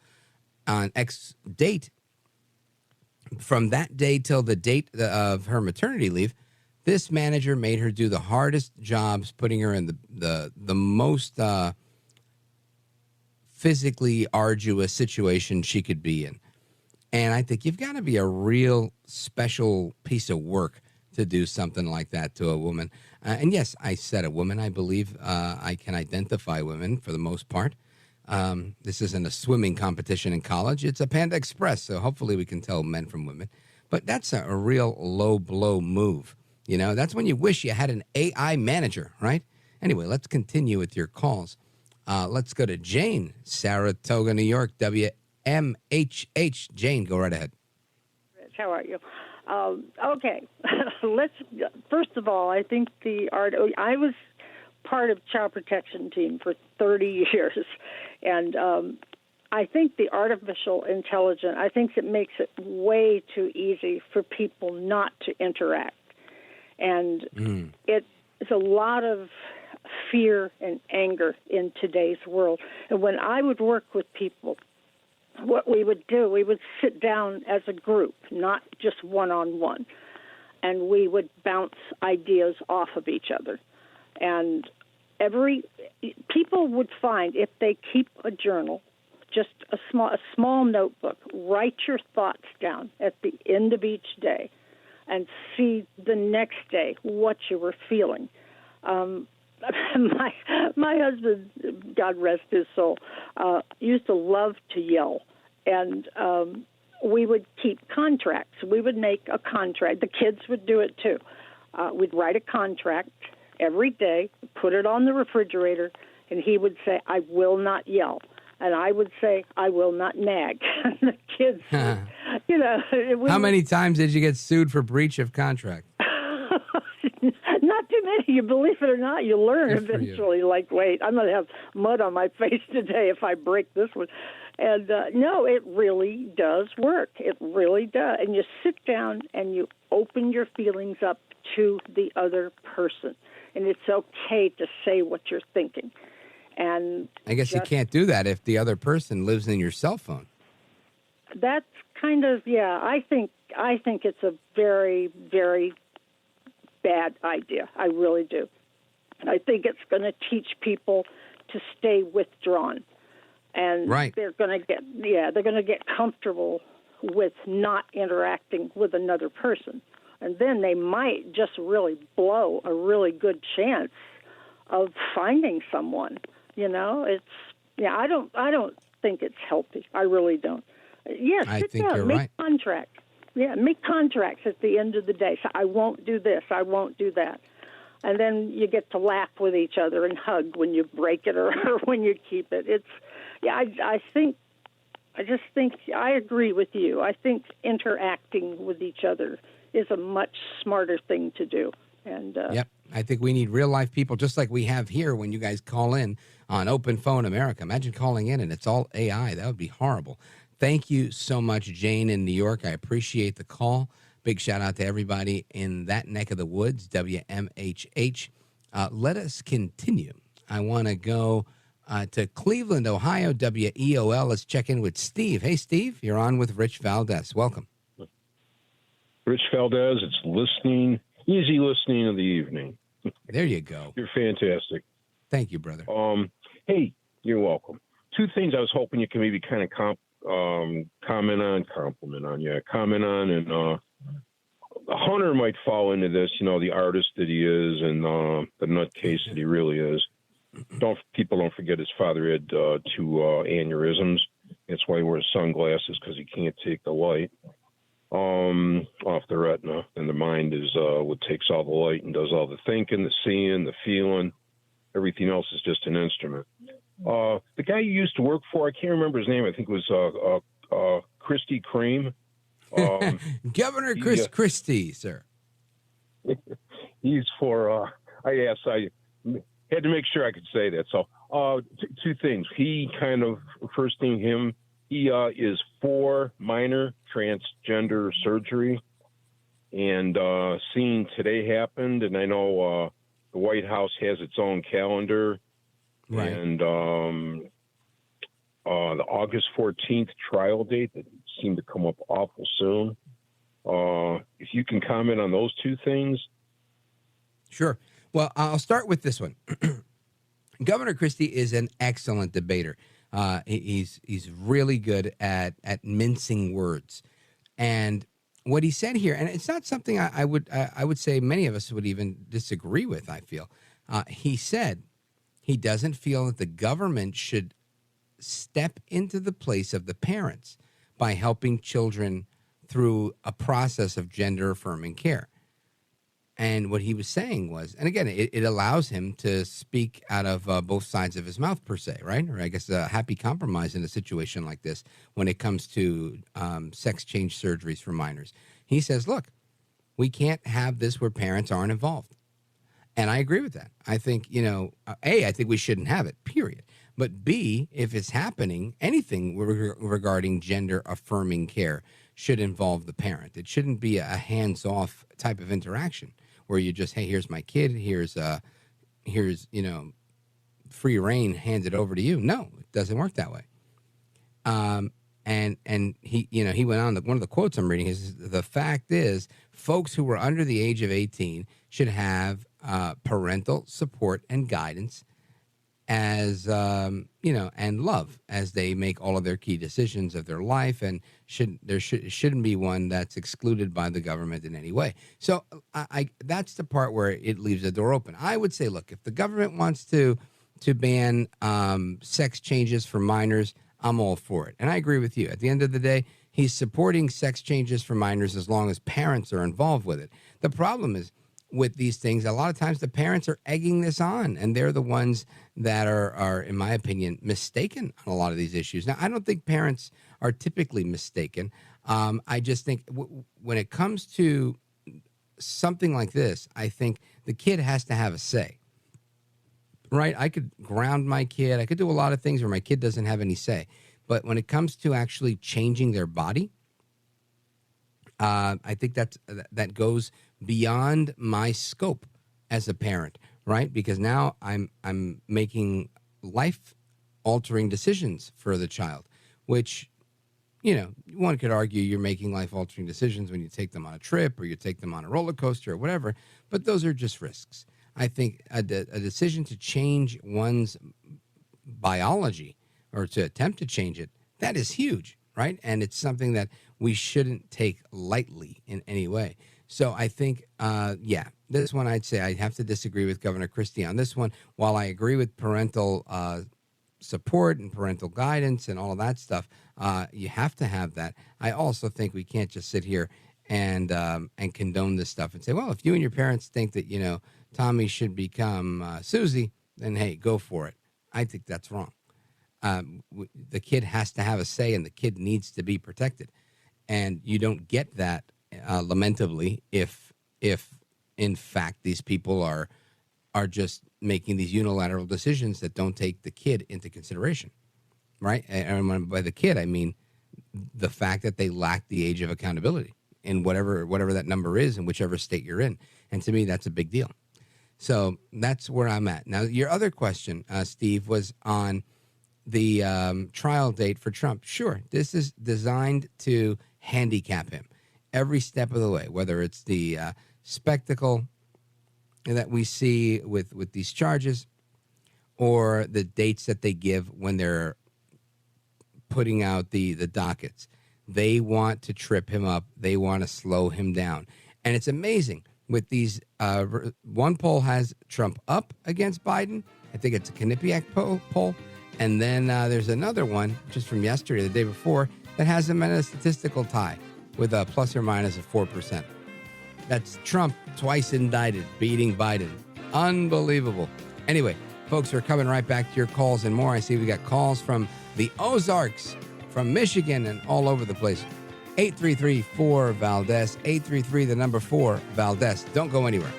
on X date, from that day till the date of her maternity leave, this manager made her do the hardest jobs, putting her in the most physically arduous situation she could be in. And I think you've got to be a real special piece of work to do something like that to a woman. And yes, I said a woman. I believe I can identify women for the most part. This isn't a swimming competition in college. It's a Panda Express, so hopefully we can tell men from women. But that's a real low blow move. That's when you wish you had an AI manager, right? Anyway, let's continue with your calls. Let's go to Jane, Saratoga, New York, WMHH. Jane, go right ahead. Rich, how are you? Okay, first of all, I think I was part of child protection team for 30 years, and I think the artificial intelligence, I think it makes it way too easy for people not to interact. And it's a lot of fear and anger in today's world. And when I would work with people, what we would do, we would sit down as a group, not just one-on-one, and we would bounce ideas off of each other. And people would find, if they keep a journal, just a small notebook, write your thoughts down at the end of each day. and see the next day what you were feeling. My husband, God rest his soul, used to love to yell, and we would keep contracts. We would make a contract. The kids would do it too. We'd write a contract every day, put it on the refrigerator, and he would say, "I will not yell." And I would say, "I will not nag." And the kids, How many times did you get sued for breach of contract? Not too many. You believe it or not, you learn eventually. Like, wait, I'm going to have mud on my face today if I break this one. And no, it really does work. It really does. And you sit down and you open your feelings up to the other person. And it's okay to say what you're thinking. And I guess you can't do that if the other person lives in your cell phone. That's kind of, I think it's a very, very bad idea. I really do. I think it's going to teach people to stay withdrawn. And they're going to get comfortable with not interacting with another person. And then they might just really blow a really good chance of finding someone. I don't think it's healthy. I really don't. Yes, I think down, you're make right. Contracts. Yeah, make contracts at the end of the day. So I won't do this. I won't do that. And then you get to laugh with each other and hug when you break it or when you keep it. I agree with you. I think interacting with each other is a much smarter thing to do. And Yep. I think we need real life people just like we have here when you guys call in on Open Phone America. Imagine calling in and it's all AI. That would be horrible. Thank you so much, Jane in New York. I appreciate the call. Big shout out to everybody in that neck of the woods, WMHH. Let us continue. I want to go to Cleveland, Ohio, WEOL. Let's check in with Steve. Hey, Steve, you're on with Rich Valdez. Welcome. Rich Valdez, it's easy listening of the evening. There you go. You're fantastic. Thank you, brother. Hey, you're welcome. Two things I was hoping you can maybe kind of comment on, and Hunter might fall into this, the artist that he is and the nutcase that he really is. People don't forget his father had 2 aneurysms. That's why he wears sunglasses, because he can't take the light off the retina, and the mind is what takes all the light and does all the thinking, the seeing, the feeling. Everything else is just an instrument. The guy you used to work for, I can't remember his name. I think it was Kristi Kreme. Governor Chris Christie, sir. He's for, I had to make sure I could say that. So, two things. He is for minor transgender surgery. And seeing today happened, and I know the White House has its own calendar. Right. And the August 14th trial date that seemed to come up awful soon. If you can comment on those two things. Sure. Well, I'll start with this one. Governor Christie is an excellent debater. He's really good at mincing words. And what he said here, and it's not something I would say many of us would even disagree with, I feel. He said he doesn't feel that the government should step into the place of the parents by helping children through a process of gender-affirming care. And what he was saying was, and again, it allows him to speak out of both sides of his mouth, per se, right? Or I guess a happy compromise in a situation like this when it comes to sex change surgeries for minors. He says, look, we can't have this where parents aren't involved. And I agree with that. I think, A, I think we shouldn't have it, period. But B, if it's happening, anything regarding gender-affirming care should involve the parent. It shouldn't be a hands-off type of interaction where you just, hey, here's my kid, here's free reign handed over to you. No, it doesn't work that way. And he went on. One of the quotes I'm reading is, the fact is, folks who are under the age of 18 should have parental support and guidance as and love as they make all of their key decisions of their life, and shouldn't be one that's excluded by the government in any way. So I that's the part where it leaves the door open. I would say, look, if the government wants to ban sex changes for minors, I'm all for it, and I agree with you. At the end of the day, he's supporting sex changes for minors as long as parents are involved with it. The problem is, with these things, a lot of times the parents are egging this on, and they're the ones that are, in my opinion, mistaken on a lot of these issues. Now, I don't think parents are typically mistaken. I just think when it comes to something like this, I think the kid has to have a say, right? I could ground my kid. I could do a lot of things where my kid doesn't have any say. But when it comes to actually changing their body, I think that goes beyond my scope as a parent, right? Because now I'm making life-altering decisions for the child, which, one could argue you're making life-altering decisions when you take them on a trip or you take them on a roller coaster or whatever, but those are just risks. I think a decision to change one's biology or to attempt to change it, that is huge, right? And it's something that we shouldn't take lightly in any way. So I think, this one I'd say I'd have to disagree with Governor Christie on this one. While I agree with parental support and parental guidance and all of that stuff, you have to have that. I also think we can't just sit here and condone this stuff and say, well, if you and your parents think that, Tommy should become Susie, then, hey, go for it. I think that's wrong. The kid has to have a say, and the kid needs to be protected. And you don't get that lamentably if in fact these people are just making these unilateral decisions that don't take the kid into consideration, right? And by the kid, I mean the fact that they lack the age of accountability in whatever that number is in whichever state you're in. And to me, that's a big deal. So that's where I'm at. Now, your other question, Steve, was on the trial date for Trump. Sure, this is designed to handicap him every step of the way, whether it's the spectacle that we see with these charges or the dates that they give when they're putting out the dockets. They want to trip him up. They want to slow him down. And it's amazing with these. One poll has Trump up against Biden. I think it's a Quinnipiac poll. And then there's another one just from yesterday, the day before, that has him in a statistical tie with a plus or minus of 4%. That's Trump twice indicted, beating Biden. Unbelievable. Anyway, folks, we're coming right back to your calls and more. I see we got calls from the Ozarks, from Michigan, and all over the place. 833-4-VALDEZ, 833, the number 4, Valdez. Don't go anywhere.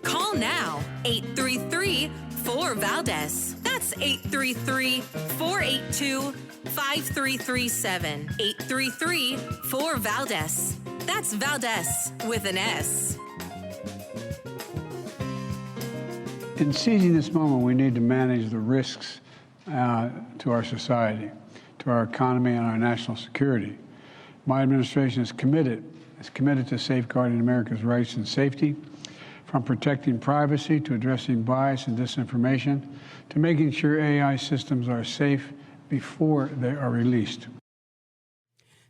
Call now, 833-4-VALDEZ. That's 833-482-5337. 833-4-VALDEZ. That's Valdez with an S. In seizing this moment, we need to manage the risks to our society, to our economy, and our national security. My administration is committed to safeguarding America's rights and safety, from protecting privacy to addressing bias and disinformation, to making sure AI systems are safe before they are released.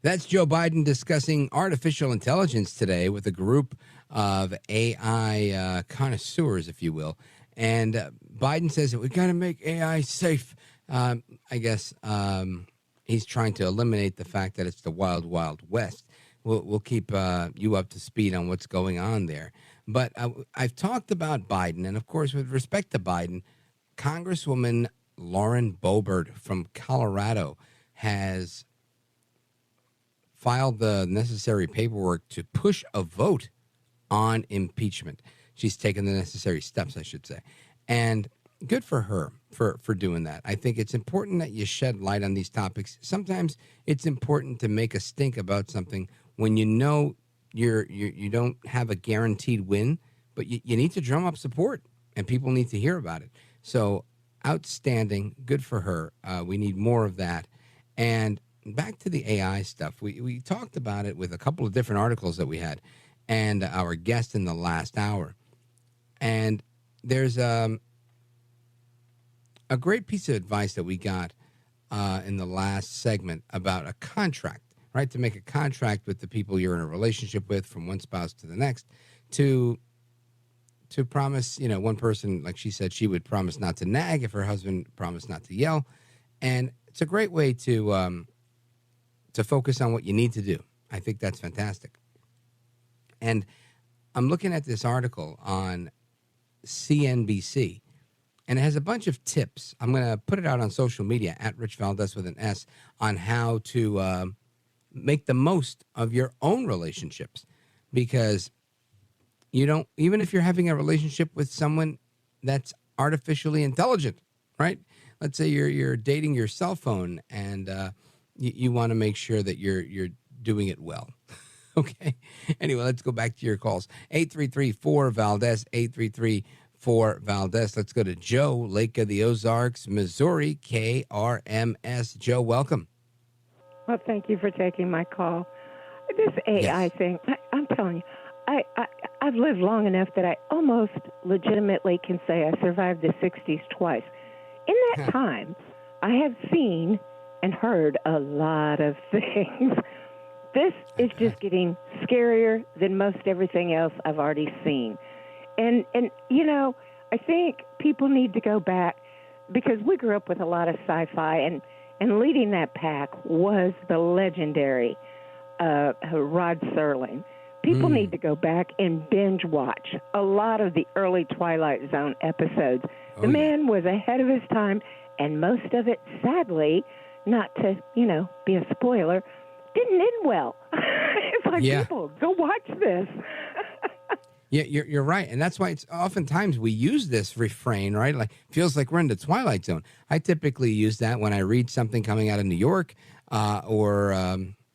That's Joe Biden discussing artificial intelligence today with a group of AI connoisseurs, if you will. And Biden says that we've got to make AI safe. I guess he's trying to eliminate the fact that it's the wild, wild west. We'll keep you up to speed on what's going on there. But I've talked about Biden, and of course, with respect to Biden, Congresswoman Lauren Boebert from Colorado has filed the necessary paperwork to push a vote on impeachment. She's taken the necessary steps, I should say. And good for her for doing that. I think it's important that you shed light on these topics. Sometimes it's important to make a stink about something when you know you don't have a guaranteed win, but you need to drum up support, and people need to hear about it. So outstanding, good for her. We need more of that. And back to the AI stuff. We talked about it with a couple of different articles that we had and our guest in the last hour. And there's a great piece of advice that we got in the last segment about a contract, right? To make a contract with the people you're in a relationship with, from one spouse to the next, to promise, one person, like she said, she would promise not to nag if her husband promised not to yell. And it's a great way to focus on what you need to do. I think that's fantastic. And I'm looking at this article on CNBC, and it has a bunch of tips. I'm going to put it out on social media at Rich Valdez with an S on how to make the most of your own relationships, because even if you're having a relationship with someone that's artificially intelligent, right? Let's say you're dating your cell phone, and you want to make sure that you're doing it well. Okay. Anyway, let's go back to your calls. 833-4-VALDEZ, 833-4-VALDEZ. Let's go to Joe, Lake of the Ozarks, Missouri, KRMS. Joe, welcome. Well, thank you for taking my call. This AI thing, I'm telling you, I've lived long enough that I almost legitimately can say I survived the 60s twice. In that time, I have seen and heard a lot of things. This is just getting scarier than most everything else I've already seen. And I think people need to go back, because we grew up with a lot of sci-fi, and leading that pack was the legendary Rod Serling. People need to go back and binge watch a lot of the early Twilight Zone episodes. The man was ahead of his time, and most of it, sadly, not to, be a spoiler, didn't end well. It's like, people, go watch this. Yeah, you're right. And that's why it's oftentimes we use this refrain, right? Like, feels like we're in the Twilight Zone. I typically use that when I read something coming out of New York or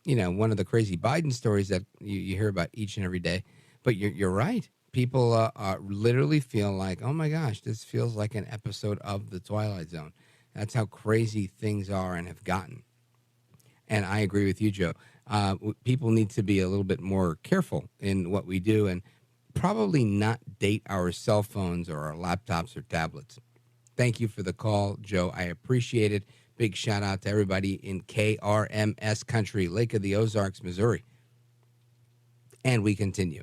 one of the crazy Biden stories that you hear about each and every day. But you're right. People literally feel like, oh, my gosh, this feels like an episode of the Twilight Zone. That's how crazy things are and have gotten. And I agree with you, Joe. People need to be a little bit more careful in what we do and probably not date our cell phones or our laptops or tablets. Thank you for the call, Joe. I appreciate it. Big shout out to everybody in KRMS country, Lake of the Ozarks, Missouri. And we continue.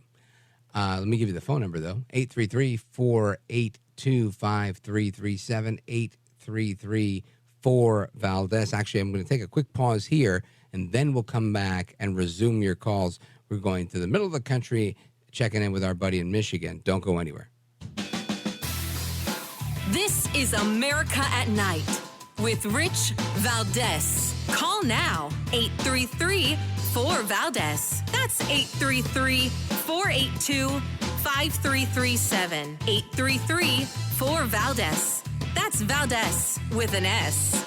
Let me give you the phone number, though. 833-482-5337, 833-4-VALDEZ. Actually, I'm going to take a quick pause here, and then we'll come back and resume your calls. We're going to the middle of the country, checking in with our buddy in Michigan. Don't go anywhere. This is America at Night with Rich Valdez. Call now, 833-4-VALDEZ. That's 833-482-5337. 833-4-VALDEZ. That's Valdez with an S.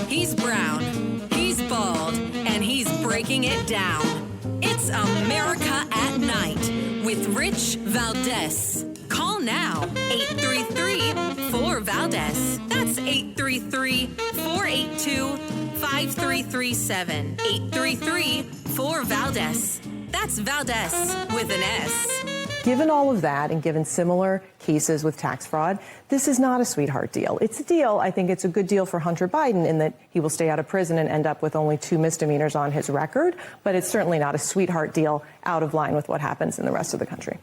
He's brown, he's bald, and he's breaking it down. It's America at Night with Rich Valdez. Call now, 833-4-VALDEZ. That's 833-482-5337. 833-4-VALDEZ. That's Valdez with an S. Given all of that, and given similar cases with tax fraud, this is not a sweetheart deal. It's a deal. I think it's a good deal for Hunter Biden in that he will stay out of prison and end up with only 2 misdemeanors on his record. But it's certainly not a sweetheart deal out of line with what happens in the rest of the country.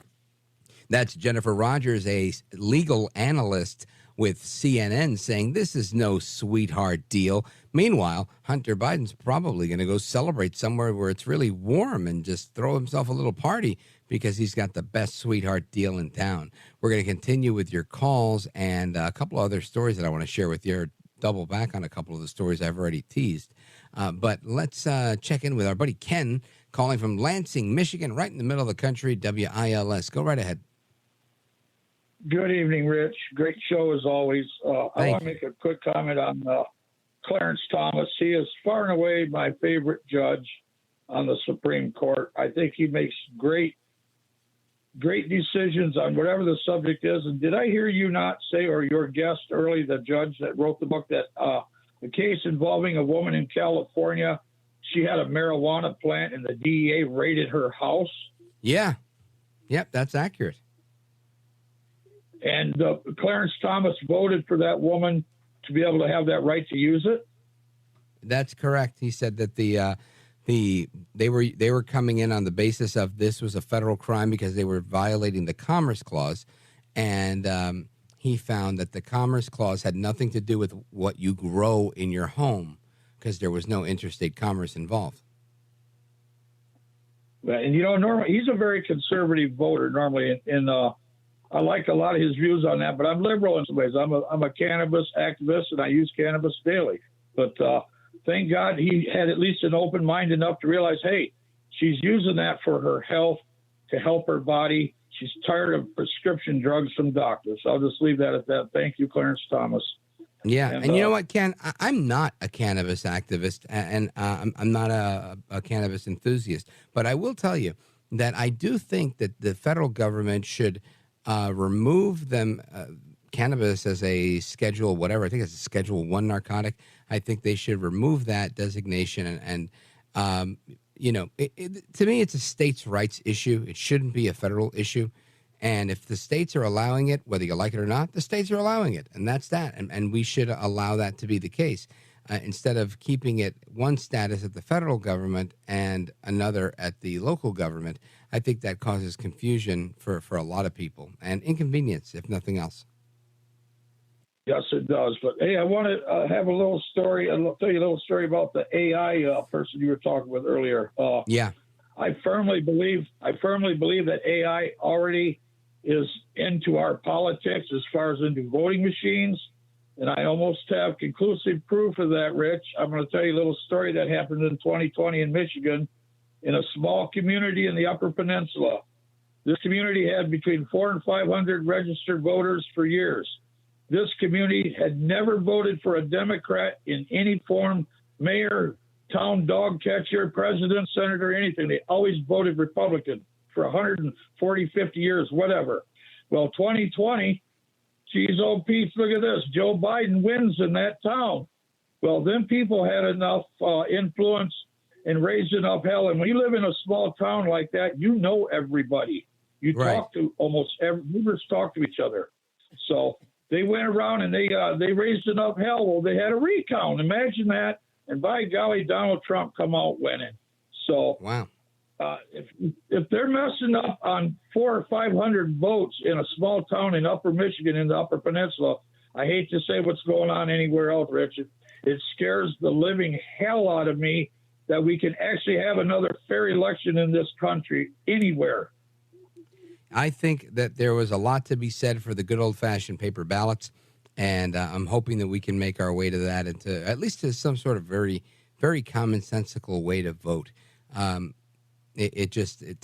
That's Jennifer Rogers, a legal analyst with CNN, saying this is no sweetheart deal. Meanwhile, Hunter Biden's probably going to go celebrate somewhere where it's really warm and just throw himself a little party because he's got the best sweetheart deal in town. We're going to continue with your calls and a couple other stories that I want to share with you. double back on a couple of the stories I've already teased. But let's check in with our buddy Ken, calling from Lansing, Michigan, right in the middle of the country, WILS. Go right ahead. Good evening, Rich. Great show as always. I want to make a quick comment on Clarence Thomas. He is far and away my favorite judge on the Supreme Court. I think he makes great decisions on whatever the subject is. And did I hear you not say, or your guest early, the judge that wrote the book, that the case involving a woman in California, she had a marijuana plant and the DEA raided her house? Yeah. Yep, that's accurate. And Clarence Thomas voted for that woman to be able to have that right to use it? That's correct. He said that they were coming in on the basis of this was a federal crime because they were violating the Commerce Clause, and he found that the Commerce Clause had nothing to do with what you grow in your home because there was no interstate commerce involved. And normally he's a very conservative voter normally, and I like a lot of his views on that. But I'm liberal in some ways. I'm a cannabis activist, and I use cannabis daily. But thank God he had at least an open mind enough to realize, hey, she's using that for her health, to help her body. She's tired of prescription drugs from doctors. So I'll just leave that at that. Thank you, Clarence Thomas. Yeah, and you know what, Ken? I'm not a cannabis activist, and I'm not a cannabis enthusiast. But I will tell you that I do think that the federal government should remove them cannabis as a schedule, whatever. I think it's a Schedule 1 narcotic. I think they should remove that designation. And to me, it's a states' rights issue. It shouldn't be a federal issue. And if the states are allowing it, whether you like it or not, the states are allowing it. And that's that. And we should allow that to be the case. Instead of keeping it one status at the federal government and another at the local government, I think that causes confusion for a lot of people and inconvenience, if nothing else. Yes, it does. But hey, I want to have a little story. I'll tell you a little story about the AI person you were talking with earlier. Yeah, I firmly believe that AI already is into our politics as far as into voting machines. And I almost have conclusive proof of that, Rich. I'm going to tell you a little story that happened in 2020 in Michigan in a small community in the Upper Peninsula. This community had between 400 and 500 registered voters for years. This community had never voted for a Democrat in any form, mayor, town dog catcher, president, senator, anything. They always voted Republican for 140, 50 years, whatever. Well, 2020, geez, oh, Pete, look at this. Joe Biden wins in that town. Well, then people had enough influence and raised enough hell. And when you live in a small town like that, you know everybody. You talk to almost every neighbors talk to each other. So they went around and they raised enough hell. Well, they had a recount. Imagine that. And by golly, Donald Trump come out winning. So wow. If they're messing up on 400 or 500 votes in a small town in Upper Michigan in the Upper Peninsula, I hate to say what's going on anywhere else, Richard. It scares the living hell out of me that we can actually have another fair election in this country anywhere. I think that there was a lot to be said for the good old-fashioned paper ballots, and I'm hoping that we can make our way to that and to at least to some sort of very, very commonsensical way to vote. To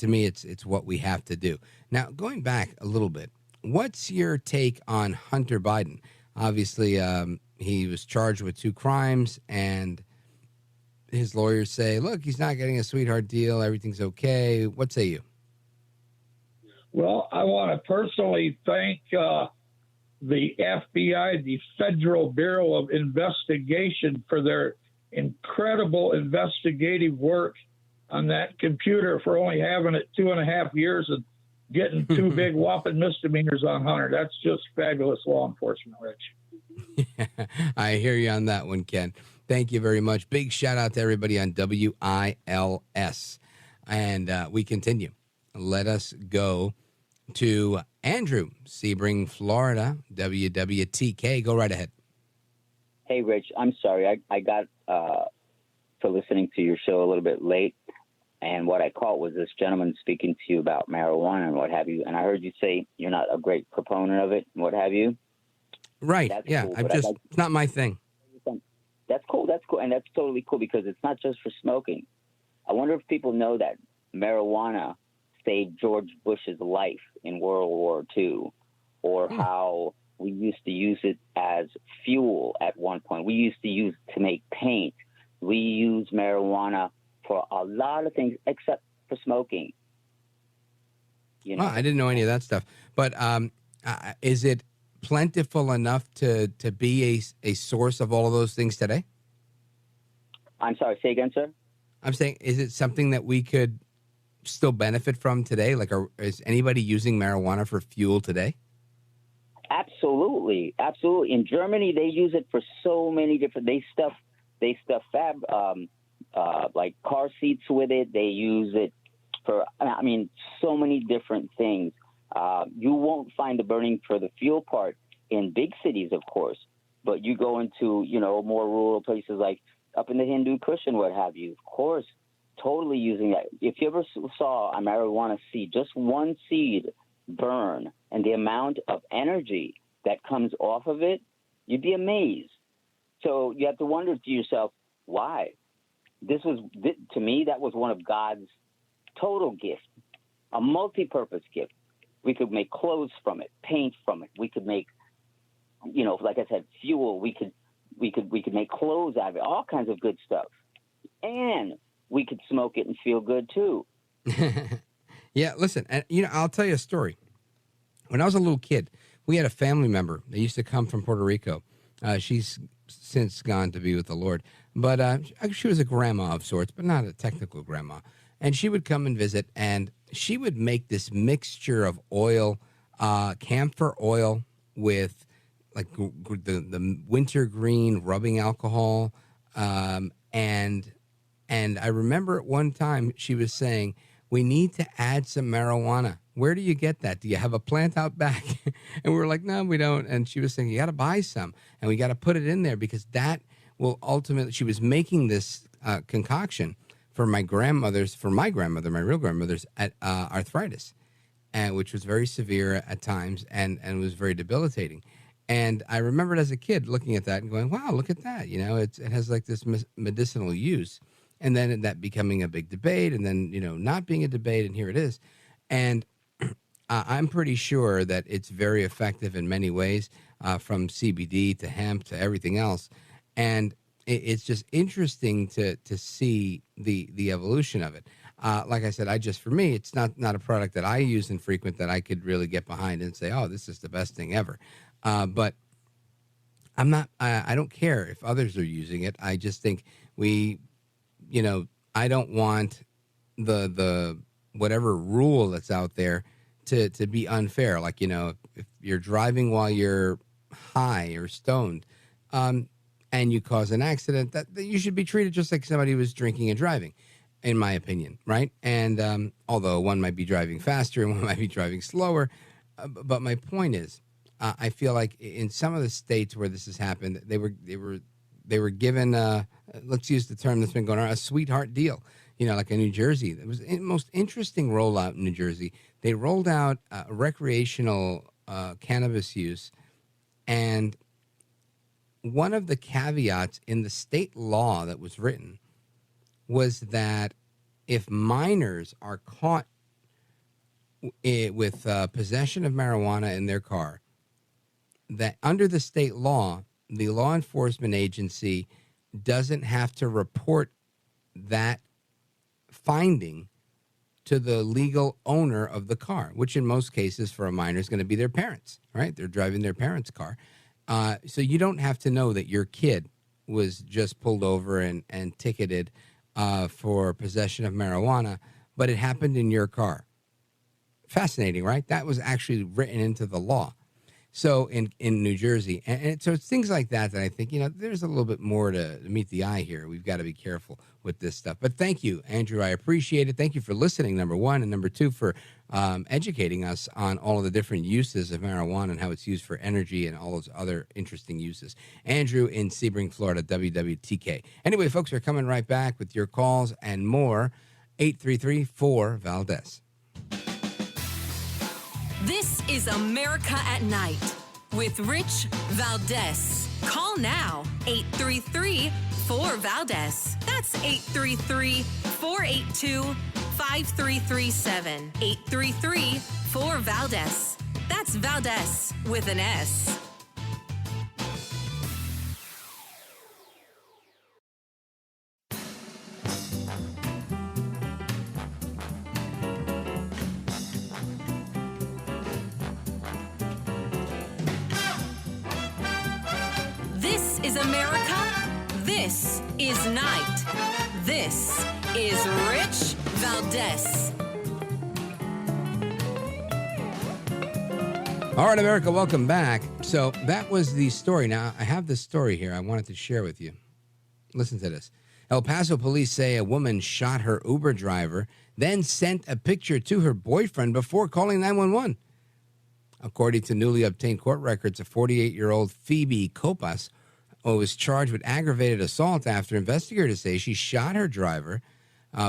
me, it's what we have to do. Now, going back a little bit, what's your take on Hunter Biden? Obviously, he was charged with 2 crimes, and his lawyers say, look, he's not getting a sweetheart deal. Everything's okay. What say you? Well, I want to personally thank the FBI, the Federal Bureau of Investigation, for their incredible investigative work on that computer for only having it 2.5 years and getting 2 big whopping misdemeanors on Hunter. That's just fabulous law enforcement, Rich. I hear you on that one, Ken. Thank you very much. Big shout out to everybody on WILS. And we continue. Let us go to Andrew, Sebring, Florida, WWTK. Go right ahead. Hey, Rich, I'm sorry. I got for listening to your show a little bit late. And what I caught was this gentleman speaking to you about marijuana and what have you. And I heard you say you're not a great proponent of it and what have you. Right. That's yeah. cool, it's not my thing. That's cool. That's cool. And that's totally cool because it's not just for smoking. I wonder if people know that marijuana saved George Bush's life in World War II, or how we used to use it as fuel at one point. We used to use it to make paint. We use marijuana for a lot of things except for smoking. You know? Well, I didn't know any of that stuff. But is it plentiful enough to be a source of all of those things today? I'm sorry, say again, sir? I'm saying, is it something that we could still benefit from today? Like, is anybody using marijuana for fuel today? Absolutely, absolutely. In Germany, they use it for so many different. They stuff like car seats with it. They use it for, I mean, so many different things. You won't find the burning for the fuel part in big cities, of course, but you go into, you know, more rural places like up in the Hindu Kush and what have you, of course, totally using that. If you ever saw a marijuana seed, just one seed burn, and the amount of energy that comes off of it, you'd be amazed. So you have to wonder to yourself, why? To me, that was one of God's total gift, a multi-purpose gift. We could make clothes from it, paint from it. We could make, you know, like I said, fuel. We could make clothes out of it, all kinds of good stuff. And we could smoke it and feel good too. Yeah, listen, and you know, I'll tell you a story. When I was a little kid, we had a family member that used to come from Puerto Rico. She's since gone to be with the Lord, but she was a grandma of sorts, but not a technical grandma. And she would come and visit, and she would make this mixture of oil, camphor oil with like the wintergreen rubbing alcohol, and I remember at one time she was saying, we need to add some marijuana. Where do you get that? Do you have a plant out back? And we were like, no, we don't. And she was saying, you got to buy some, and we got to put it in there because that will ultimately, she was making this concoction for my grandmother, my real grandmother's arthritis, which was very severe at times and was very debilitating. And I remembered as a kid looking at that and going, wow, look at that. You know, it has like this medicinal use. And then that becoming a big debate, and then, you know, not being a debate, and here it is. And I'm pretty sure that it's very effective in many ways, from CBD to hemp to everything else. And it's just interesting to see the evolution of it. Like I said, for me, it's not a product that I use and frequent that I could really get behind and say, oh, this is the best thing ever. But I'm not, I don't care if others are using it. I just think you know, I don't want the whatever rule that's out there to be unfair. Like, you know, if you're driving while you're high or stoned, and you cause an accident, that you should be treated just like somebody who was drinking and driving, in my opinion, right? And although one might be driving faster and one might be driving slower, but my point is, I feel like in some of the states where this has happened, they were given, let's use the term that's been going on, a sweetheart deal. You know, like in New Jersey, it was the most interesting rollout in New Jersey. They rolled out recreational cannabis use, and one of the caveats in the state law that was written was that if minors are caught with possession of marijuana in their car, that under the state law, the law enforcement agency doesn't have to report that finding to the legal owner of the car, which in most cases for a minor is going to be their parents, right? They're driving their parents' car. So you don't have to know that your kid was just pulled over and ticketed for possession of marijuana, but it happened in your car. Fascinating, right? That was actually written into the law. So in New Jersey, and so it's things like that I think, you know, there's a little bit more to meet the eye here. We've got to be careful with this stuff. But thank you, Andrew. I appreciate it. Thank you for listening, number one. And number two, for educating us on all of the different uses of marijuana and how it's used for energy and all those other interesting uses. Andrew in Sebring, Florida, WWTK. Anyway, folks, we're coming right back with your calls and more. 833-4-VALDEZ. This is America at Night with Rich Valdez. Call now, 833-4-VALDEZ. That's 833-482-5337. 833-4-VALDEZ. That's Valdez with an S. This is America. This is Night. This is Rich Valdez. All right, America, welcome back. So that was the story. Now, I have this story here I wanted to share with you. Listen to this. El Paso police say a woman shot her Uber driver, then sent a picture to her boyfriend before calling 911. According to newly obtained court records, a 48-year-old Phoebe Copas was charged with aggravated assault after investigators say she shot her driver.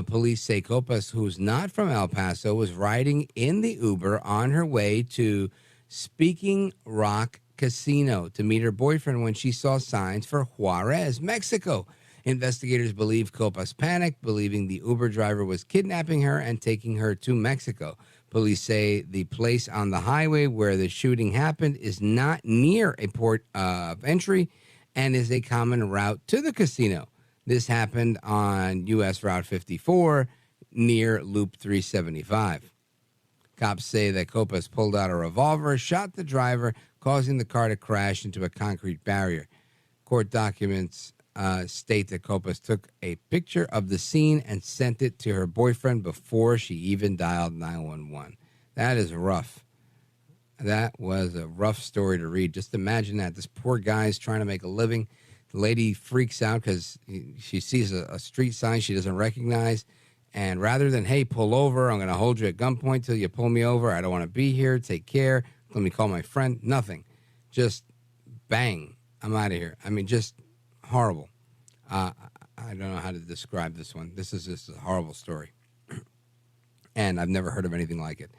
Police say Copas, who's not from El Paso, was riding in the Uber on her way to Speaking Rock Casino to meet her boyfriend when she saw signs for Juarez, Mexico. Investigators believe Copas panicked, believing the Uber driver was kidnapping her and taking her to Mexico. Police say the place on the highway where the shooting happened is not near a port of entry and is a common route to the casino. This happened on U.S. Route 54 near Loop 375. Cops say that Copas pulled out a revolver, shot the driver, causing the car to crash into a concrete barrier. Court documents state that Copas took a picture of the scene and sent it to her boyfriend before she even dialed 911. That is rough. That was a rough story to read. Just imagine that. This poor guy's trying to make a living. The lady freaks out because she sees a street sign she doesn't recognize. And rather than, hey, pull over, I'm going to hold you at gunpoint till you pull me over. I don't want to be here. Take care. Let me call my friend. Nothing. Just bang. I'm out of here. I mean, just horrible. I don't know how to describe this one. This is just a horrible story. And I've never heard of anything like it.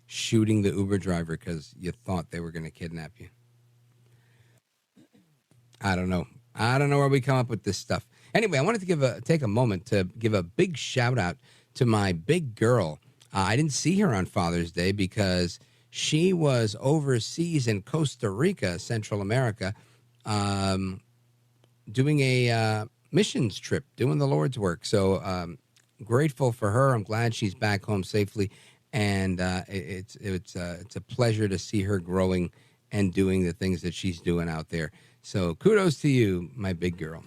Shooting the Uber driver because you thought they were going to kidnap you. I don't know. I don't know where we come up with this stuff. Anyway, I wanted to take a moment to give a big shout out to my big girl. I didn't see her on Father's Day because she was overseas in Costa Rica, Central America, doing a missions trip, doing the Lord's work. So grateful for her. I'm glad she's back home safely, and it's a pleasure to see her growing and doing the things that she's doing out there. So kudos to you, my big girl.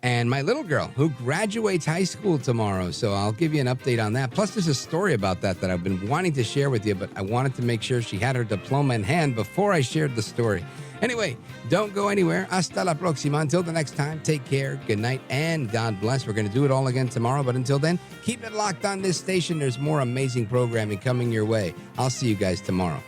And my little girl, who graduates high school tomorrow. So I'll give you an update on that. Plus, there's a story about that I've been wanting to share with you, but I wanted to make sure she had her diploma in hand before I shared the story. Anyway, don't go anywhere. Hasta la próxima. Until the next time, take care, good night, and God bless. We're going to do it all again tomorrow, but until then, keep it locked on this station. There's more amazing programming coming your way. I'll see you guys tomorrow.